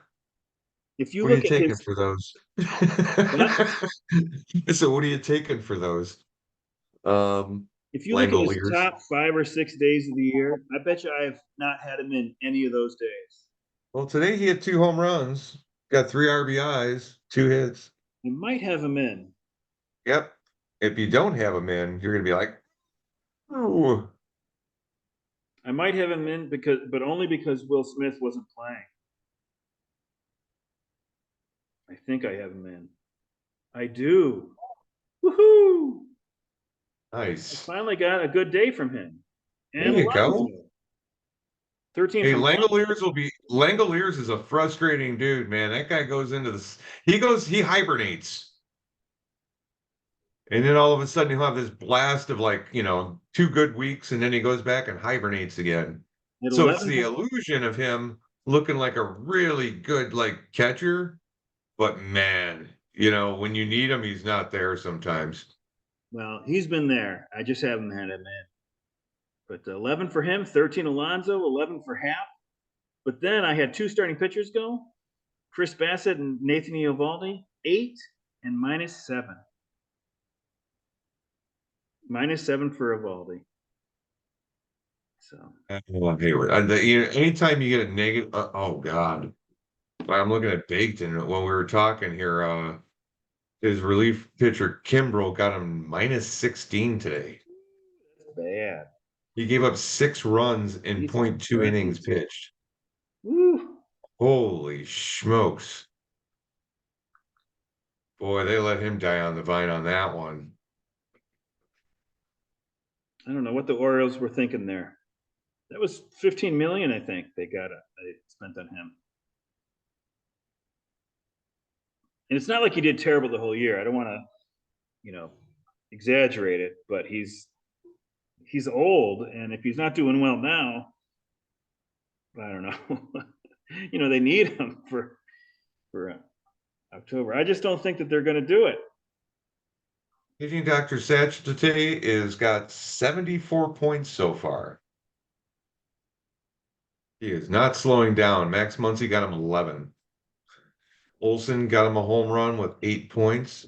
If you What are you look at taking his for those? what? So what are you taking for those? If you look at his Langoliers. top 5 or 6 days of the year, I bet you I have not had him in any of those days. Well, today he had 2 home runs, got 3 RBIs, 2 hits. I might have him in. Yep. If you don't have him in, you're gonna be like, "Ooh." I might have him in but only because Will Smith wasn't playing. I think I have him in. I do. Woohoo! I Nice. finally got a good day from him. There And you go. Alonso. 13 Hey, from Alonso. Langoliers is a frustrating dude, man. That guy goes into this he hibernates. And then all of a sudden he'll have this blast of like, 2 good weeks, and then he goes back and hibernates again. At So it's 11 the from illusion of him looking like a really good, like, catcher, but man, when you need him, he's not there sometimes. well, he's been there. I just haven't had him in. But 11 for him, 13 Alonso, 11 for Hap. But then I had two starting pitchers go, Chris Bassett and Nathan Eovaldi, 8 and -7. -7 for Eovaldi. So Oh, Hayward. Anytime you get a negative, oh God. I'm looking at Baketon when we were talking here. His relief pitcher Kimbrel got him -16 today. that's bad. He gave up 6 runs in He's .2 innings threatening to. pitched. Woo. Holy smokes. Boy, they let him die on the vine on that one. I don't know what the Orioles were thinking there. That was 15 million, I think they spent on him. And it's not like he did terrible the whole year. I don't want to, exaggerate it, but he's old, and if he's not doing well now, I don't know. They need him for October. I just don't think that they're going to do it. Pitching Dr. Satch today is got 74 points so far. He is not slowing down. Max Muncy got him 11. Olson got him a home run with 8 points.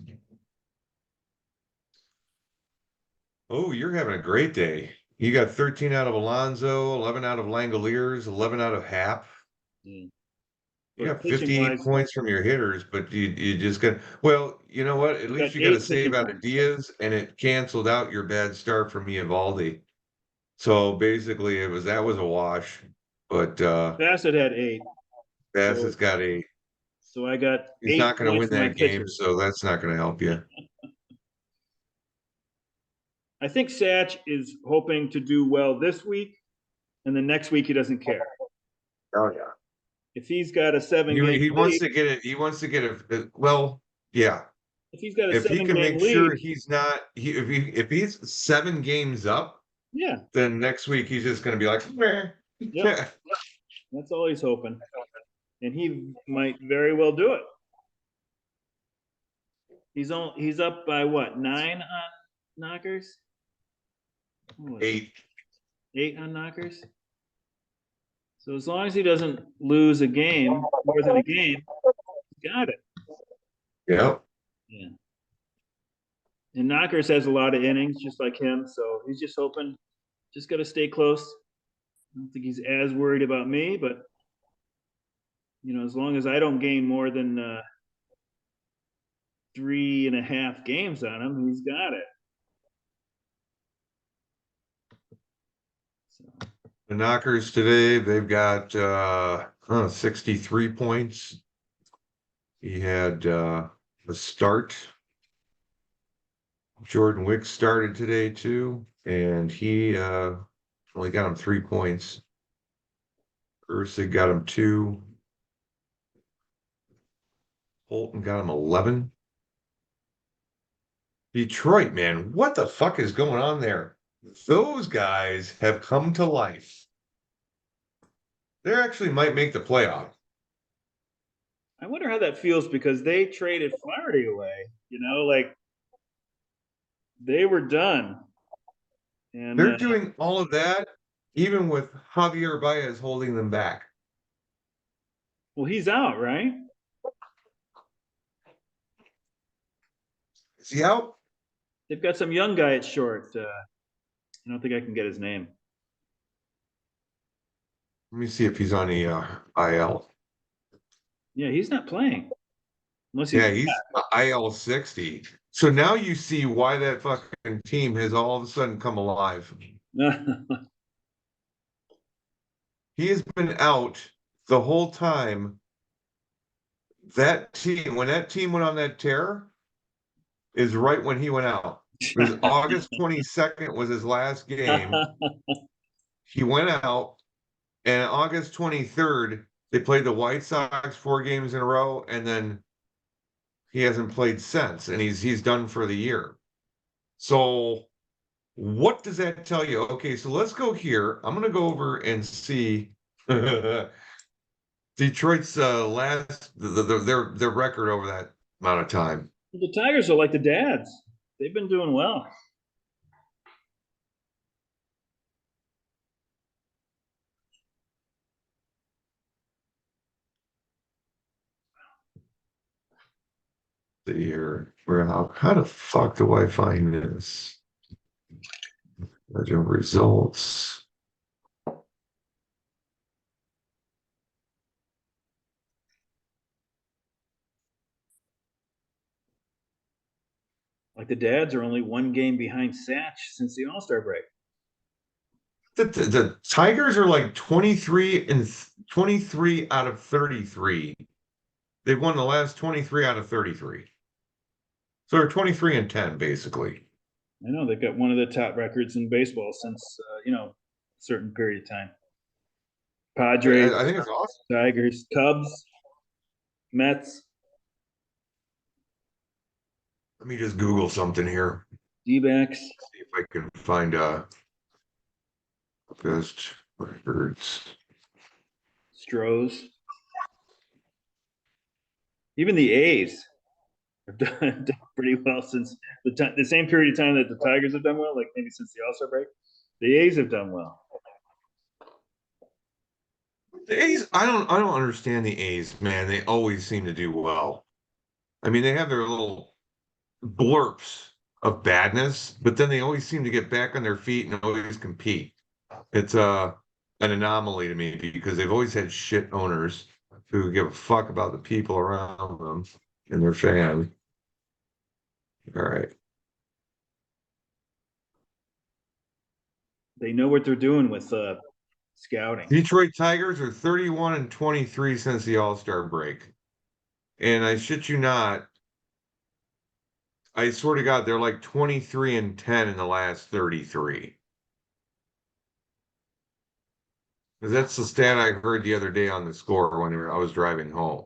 Oh, you're having a great day. You got 13 out of Alonso, 11 out of Langoliers, 11 out of Hap. Mm. You But got pitching 58 wise, points from your hitters, but you just got, well, you know what? At least got you got a 8 save pitching out of points. Diaz, and it canceled out your bad start from Eovaldi. So basically, that was a wash. But Bassett had 8, Bassett's so got so I got he's not 8 going to points win for my that game, pitchers. so that's not going to help you. I think Satch is hoping to do well this week, and the next week he doesn't care. Oh yeah. If he's got a 7 game He wants lead, to get it. He wants to get it. Well, yeah. if he's got a If he seven can game make lead, sure he's not, if he's 7 games up, yeah, then next week he's just going to be like, meh. yep, that's all he's hoping, and he might very well do it. He's up by what, 9 on knockers? What was it? 8. 8 on knockers. So as long as he doesn't lose a game, more than a game, he's got it. Yep. Yeah. And Knockers has a lot of innings, just like him. So he's just hoping, just got to stay close. I don't think he's as worried about me, but as long as I don't gain more than 3.5 games on him, he's got it. So. The Knockers today, they've got 63 points. He had a start. Jordan Wicks started today too, and he only got him 3 points. Ursa got him 2. Holton got him 11. Detroit, man, what the fuck is going on there? Those guys have come to life. They actually might make the playoff. I wonder how that feels because they traded Flaherty away. Like they were done. And They're doing all of that, even with Javier Baez holding them back. well, he's out, right? Is he out? They've got some young guy at short. I don't think I can get his name. Let me see if he's on the IL. Yeah, he's not playing. Unless he's He's IL 60. So now you see why that fucking team has all of a sudden come alive. He has been out the whole time. That team, when that team went on that tear, is right when he went out. Because August 22nd was his last game. He went out, and August 23rd, they played the White Sox 4 games in a row, and then he hasn't played since, and he's done for the year. So what does that tell you? Okay, so let's go here. I'm gonna go over and see Detroit's last their record over that amount of time. The Tigers are like the dads. They've been doing well. See here, how the fuck do I find this? Legend results. Like the dads are only 1 game behind Satch since the All-Star break. The Tigers are like 23 out of 33. They've won the last 23 out of 33. So they're 23-10, basically. I know they've got one of the top records in baseball since a certain period of time. Padres, I think it's awesome. Tigers, Cubs, Mets, Let me just Google something here. D-backs. See if I can find best records. Stros. Even the A's have done pretty well since the same period of time that the Tigers have done well, like maybe since the All-Star break. The A's have done well. The A's, I don't understand the A's, man. They always seem to do well. I mean, they have their little blurps of badness, but then they always seem to get back on their feet and always compete. It's an anomaly to me because they've always had shit owners who give a fuck about the people around them and their fans. All right. They know what they're doing with scouting. Detroit Tigers are 31-23 since the All-Star break. And I shit you not, I swear to God, they're like 23-10 in the last 33. That's the stat I heard the other day on the score when I was driving home,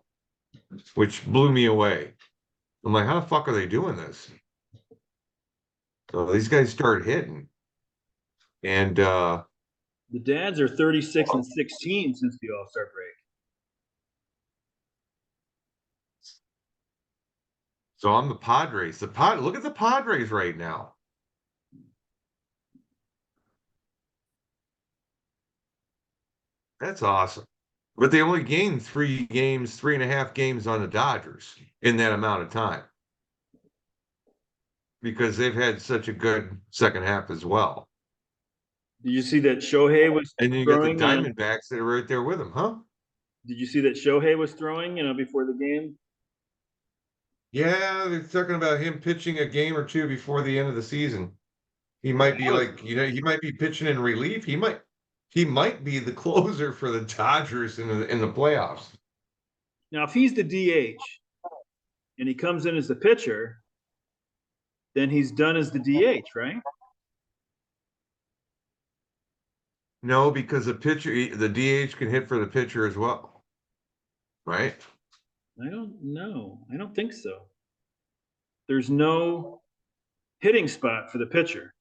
which blew me away. I'm like, how the fuck are they doing this? So these guys start hitting. And The Dads are 36-16 since the All-Star break. so I'm the Padres. Look at the Padres right now. That's awesome. But they only gained 3.5 games on the Dodgers in that amount of time. Because they've had such a good second half as well. Did you see that Shohei was And then you got the throwing? Diamondbacks that are right there with them, huh? Did you see that Shohei was throwing? Before the game. Yeah, they're talking about him pitching a game or two before the end of the season. He might be like, he might be pitching in relief. He might be the closer for the Dodgers in the playoffs. Now, if he's the DH and he comes in as the pitcher, then he's done as the DH, right? No, because the DH can hit for the pitcher as well, right? I don't know. I don't think so. There's no hitting spot for the pitcher.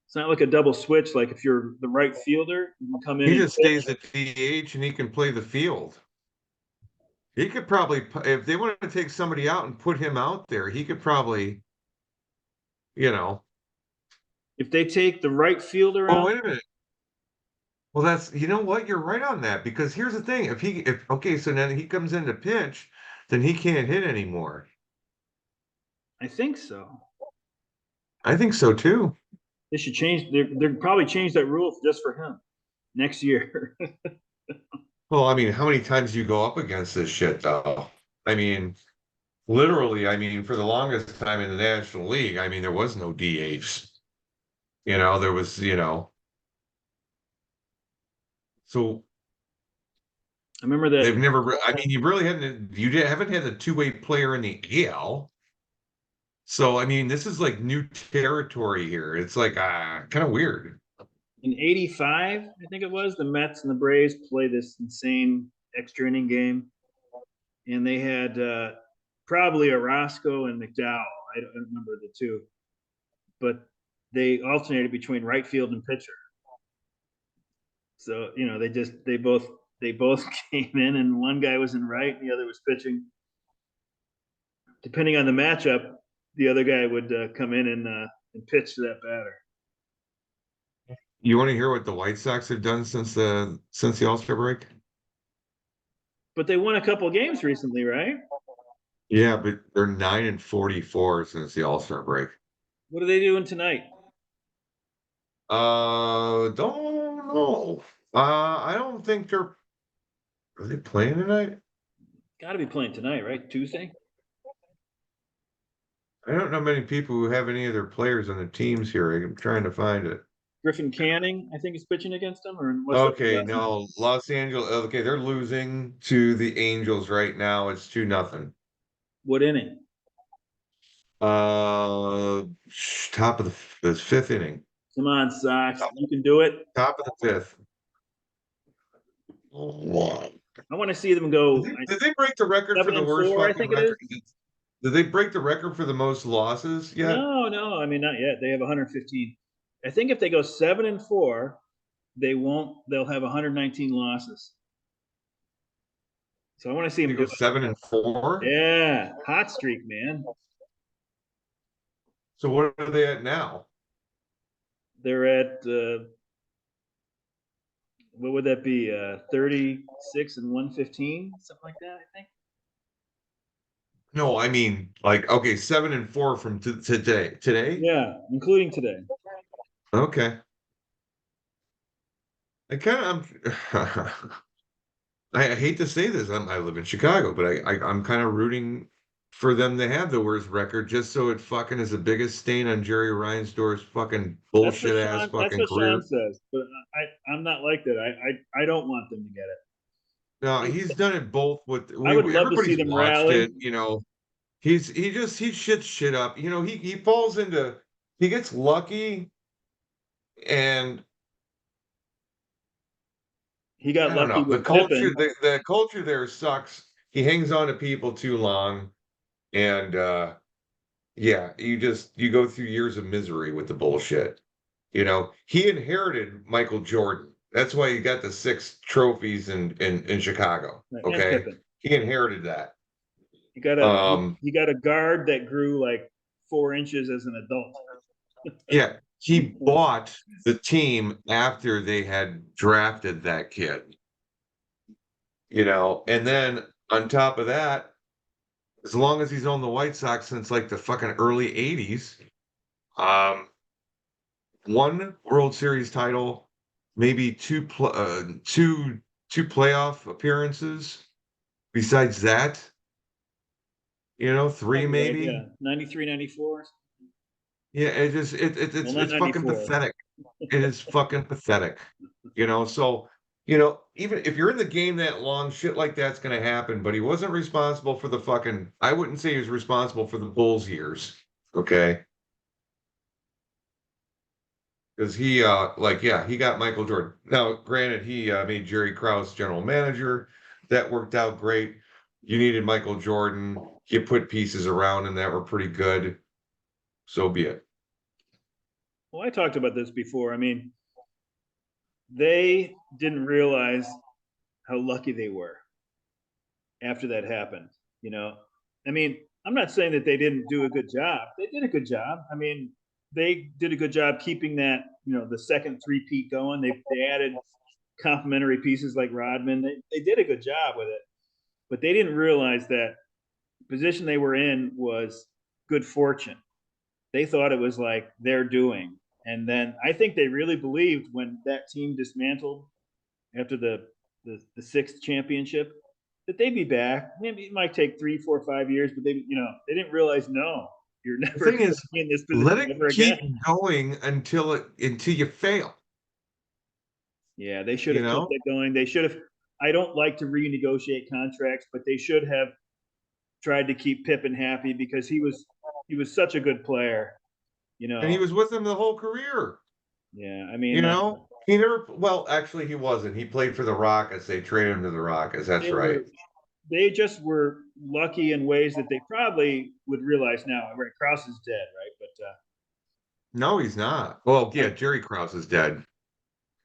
It's not like a double switch. Like if you're the right fielder, you can come in He and just stays at DH and he can play the field. He could probably, if they want to take somebody out and put him out there, he could probably, if they take the right fielder Oh, out. wait a minute. Well, you know what? You're right on that because here's the thing. Okay, so then he comes in to pitch, then he can't hit anymore. I think so. I think so too. They should change. They're probably change that rule just for him next year. Well, I mean, how many times do you go up against this shit though? I mean, literally, for the longest time in the National League, there was no DHs. There was, so I remember that. they've never, you haven't had a two-way player in the AL. So, this is like new territory here. It's like, kind of weird. In '85, I think it was, the Mets and the Braves play this insane extra inning game, and they had probably Orozco and McDowell. I don't remember the two, but they alternated between right field and pitcher. So they both came in, and one guy was in right, and the other was pitching. Depending on the matchup, the other guy would come in and pitch to that batter. You want to hear what the White Sox have done since the All-Star break? But they won a couple of games recently, right? Yeah, but they're 9-44 since the All-Star break. What are they doing tonight? Don't know. I don't think are they playing tonight? Got to be playing tonight, right? Tuesday? I don't know many people who have any of their players on the teams here. I'm trying to find it. Griffin Canning, I think, is pitching against them. Okay, no, Los Angeles. Okay, they're losing to the Angels right now. It's 2-0. What inning? Top of the fifth inning. Come on, Sox. You can do it. Top of the fifth. I want to see them go. Did they break the record for the worst 7-4, I fucking think it record? Did they break the record for the most losses yet? No, not yet. They have 115. I think if they go 7-4, they won't. They'll have 119 losses. So I want to see them go 7-4. Yeah, hot streak, man. So what are they at now? They're at what would that be? 36 and 115, something like that, I think. No, okay, 7-4 from today. Today? Yeah, including today. Okay. I hate to say this. I live in Chicago, but I'm kind of rooting for them to have the worst record, just so it fucking is the biggest stain on Jerry Reinsdorf's fucking bullshit ass fucking that's what career. Sean says, but I'm not like that. I don't want them to get it. No, he's done it both with. I would love to see them rally. It, he shits shit up. You know, he falls into, he gets lucky, and He got I don't lucky know. with Pippen. The culture there sucks. He hangs on to people too long, and yeah, you go through years of misery with the bullshit. You know, he inherited Michael Jordan. That's why he got the 6 trophies in Chicago. And Okay, Pippen. he inherited that. He got a Um, he got a guard that grew like 4 inches as an adult. yeah, he bought the team after they had drafted that kid. You know, and then on top of that, as long as he's owned the White Sox since like the fucking early '80s, um, one World Series title, maybe two playoff appearances. Besides that, you know, three Probably right, maybe. yeah. 93, 94. Yeah, Well, not it's fucking 94. pathetic. It is fucking pathetic. You know, so you know, even if you're in the game that long, shit like that's gonna happen. But he wasn't responsible for the fucking. I wouldn't say he was responsible for the Bulls years. Okay. Because he like yeah, he got Michael Jordan. Now, granted, he made Jerry Krause general manager. That worked out great. You needed Michael Jordan. You put pieces around him that were pretty good. So be it. Well, I talked about this before. I mean, they didn't realize how lucky they were after that happened. You know, I mean, I'm not saying that they didn't do a good job. They did a good job. I mean, they did a good job keeping that, the second three-peat going. They added complementary pieces like Rodman. They did a good job with it, but they didn't realize that the position they were in was good fortune. They thought it was like their doing. And then I think they really believed when that team dismantled after the sixth championship that they'd be back. Maybe it might take 3, 4, 5 years, but they didn't realize, no, you're The never thing going to is, be in this let position it ever keep again. going until you fail. Yeah, they should You have kept know, it going. They should have. I don't like to renegotiate contracts, but they should have tried to keep Pippen happy because he was such a good player. You and he know, was with them the whole career. yeah. I You mean, know, he never. Well, actually, he wasn't. He played for the Rockets. They traded him to the Rockets. That's they right. were they just were lucky in ways that they probably would realize now. Right, Krause is dead, right? No, he's not. Well, Uh, yeah, Jerry Krause is dead.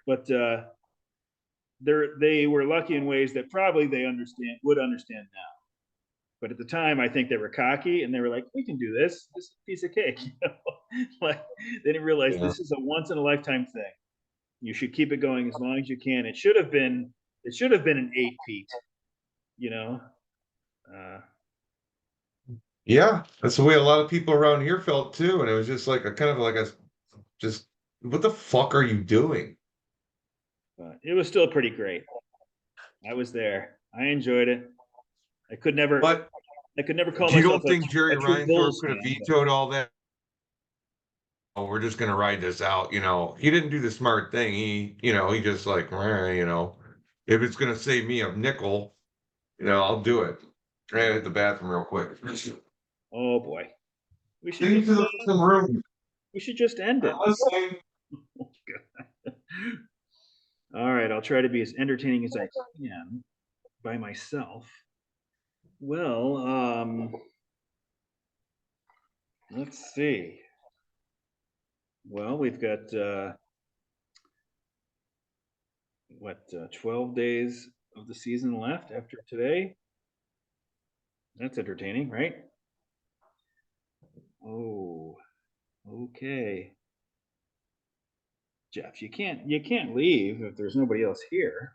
but they were lucky in ways that probably they would understand now. But at the time, I think they were cocky and they were like, "We can do this. This is a piece of cake." Like they didn't realize Yeah. this is a once in a lifetime thing. You should keep it going as long as you can. It should have been an eight-peat. You know, uh, Yeah, that's the way a lot of people around here felt too. And it was just like a kind of like a just what the fuck are you doing? but it was still pretty great. I was there. I enjoyed it. I could never, But I could never call you myself don't think Jerry a true Reinsdorf Bulls could have fan. But vetoed all that? Oh, we're just gonna ride this out. You know, he didn't do the smart thing. He just like, if it's gonna save me a nickel, I'll do it. I gotta hit the bathroom real quick. oh boy, we should Take me just to the fucking room. we should just end I'm it. listening. All right, I'll try to be as entertaining as I can by myself. Well, let's see. Well, we've got 12 days of the season left after today. That's entertaining, right? Oh, okay. Jeff, you can't leave if there's nobody else here.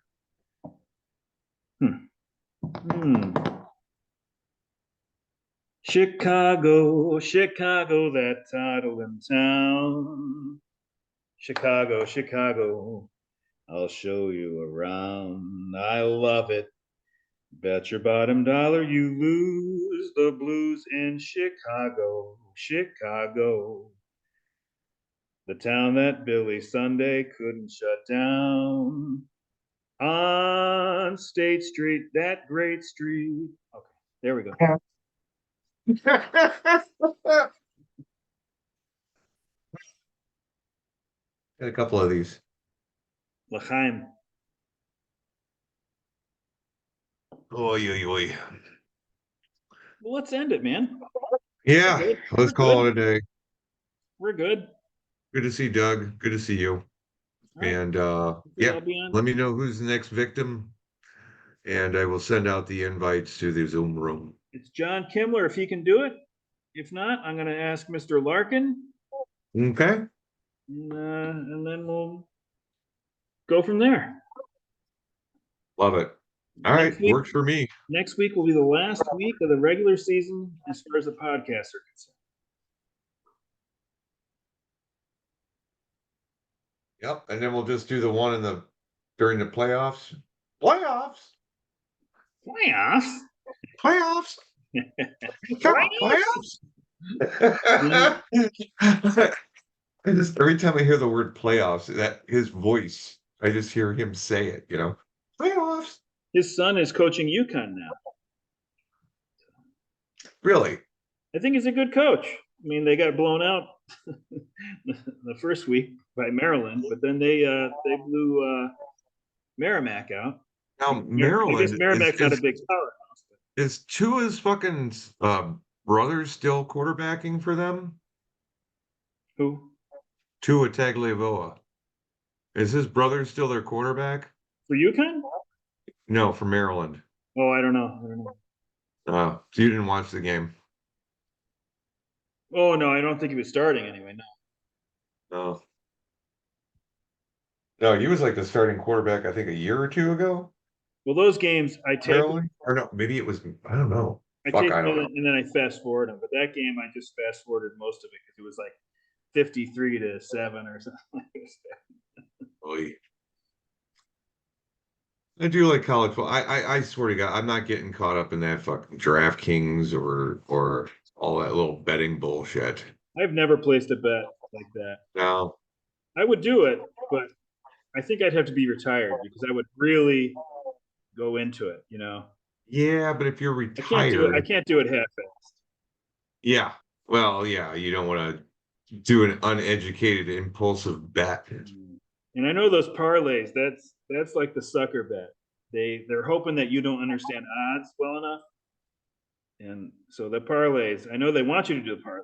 Hmm. Hmm. Chicago, Chicago, that title in town. Chicago, Chicago, I'll show you around. I love it. Bet your bottom dollar you lose the blues in Chicago, Chicago. The town that Billy Sunday couldn't shut down. On State Street, that great street. Okay, there we go. Got a couple of these. L'chaim. Oy, oy, oy. Well, let's end it, man. Yeah, We're let's good. call it a day. We're good. Good to see Doug. Good to see you. All right. And Hopefully yeah, I'll be on. let me know who's the next victim, and I will send out the invites to the Zoom room. It's John Kimmler if he can do it. If not, I'm going to ask Mr. Larkin, Okay. and then we'll go from there. Love it. All right, Next week, works for me. next week will be the last week of the regular season as far as the podcasts are concerned. Yep, and then we'll just do the one during the playoffs. Playoffs. Playoffs? Playoffs. Come on, playoffs. I just every time I hear the word playoffs, that his voice, I just hear him say it, Playoffs. His son is coaching UConn now. Really? I think he's a good coach. I mean, they got blown out the first week by Maryland, but then they blew Merrimack out. Now I guess Maryland Merrimack's not a big powerhouse. is Tua's fucking brothers still quarterbacking for them? Who? Tua Tagovailoa. Is his brother still their quarterback? For UConn? No, for Maryland. Oh, I don't know. So you didn't watch the game? Oh no, I don't think he was starting anyway. No. No. No, he was like the starting quarterback, I think, a year or two ago. Well, those games I take Maryland? Or no, maybe it was, I don't know. I Fuck, take I them don't know. and then I fast forward them. But that game, I just fast forwarded most of it because it was like 53-7 or something like that. Oy. I do like college football. I swear to God, I'm not getting caught up in that fucking DraftKings or all that little betting bullshit. I've never placed a bet like that. No. I would do it, but I think I'd have to be retired because I would really go into it. Yeah, but if you're I can't do it. I retired, can't do it half-assed. yeah. Well, yeah, you don't want to do an uneducated, impulsive bet. And I know those parlays. That's like the sucker bet. They're hoping that you don't understand odds well enough. And so the parlays, I know they want you to do the parlays,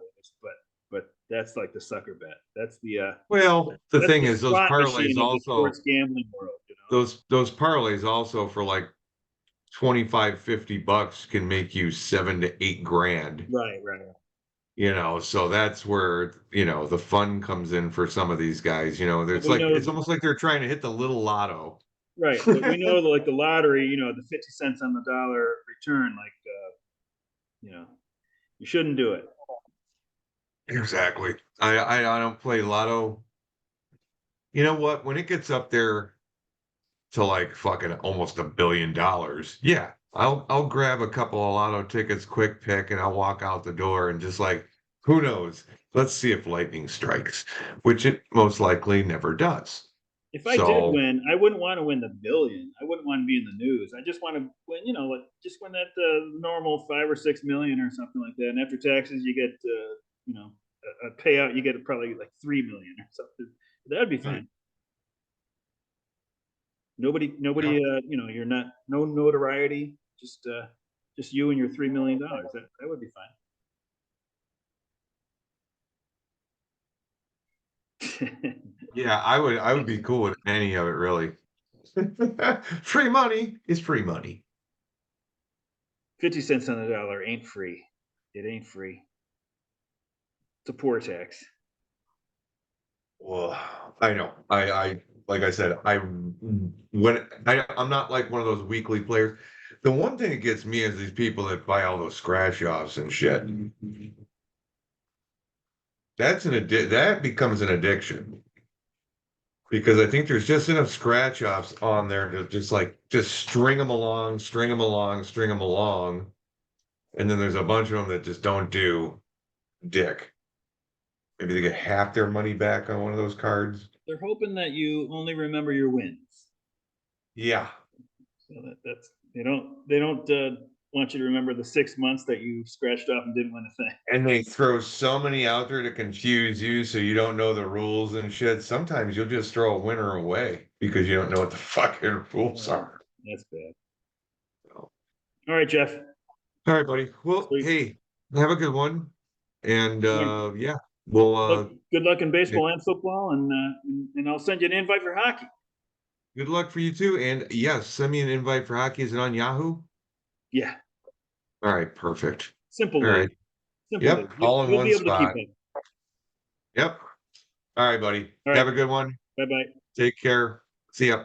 but that's like the sucker bet. That's the Well, the that's thing the is, those slot parlays machine of the also sports gambling world. those parlays also for like 25, $50 can make you 7 to 8 grand. Right. So that's where, the fun comes in for some of these guys. It's almost like they're trying to hit the little lotto. Right, but we know that like the lottery, the 50 cents on the dollar return, like you shouldn't do it. Exactly. I don't play lotto. You know what? When it gets up there to like fucking almost $1 billion, yeah, I'll grab a couple of lotto tickets, quick pick, and I'll walk out the door and just like, who knows? Let's see if lightning strikes, which it most likely never does. If I did win, I wouldn't want to win the billion. I wouldn't want to be in the news. I just want to win, like just win that normal 5 or 6 million or something like that. And after taxes, you get, a payout. You get probably like 3 million or something. That'd be fine. Nobody, you're not no notoriety. Just you and your $3 million. That would be fine. Yeah, I would be cool with any of it, really. Free money is free money. 50 cents on the dollar ain't free. It ain't free. It's a poor tax. Well, I know. I like I said, I'm not like one of those weekly players. The one thing that gets me is these people that buy all those scratch offs and shit. That becomes an addiction. Because I think there's just enough scratch offs on there to just string them along, string them along, string them along. And then there's a bunch of them that just don't do dick. Maybe they get half their money back on one of those cards. They're hoping that you only remember your wins. Yeah. So that's they don't want you to remember the 6 months that you scratched off and didn't win a thing. And they throw so many out there to confuse you so you don't know the rules and shit. Sometimes you'll just throw a winner away because you don't know what the fucking rules are. That's bad. So. All right, Jeff. All right, buddy. Well, Sweet. hey, have a good one. And yeah, we'll Good luck in baseball and football, and I'll send you an invite for hockey. good luck for you too. And yes, send me an invite for hockey. Is it on Yahoo? Yeah. All right, perfect. Simple All league. right. Simple Yep, league. all in You'll one be able spot. to keep up. Yep. All right, buddy. All right. Have a good one. Bye-bye. Take care. See ya.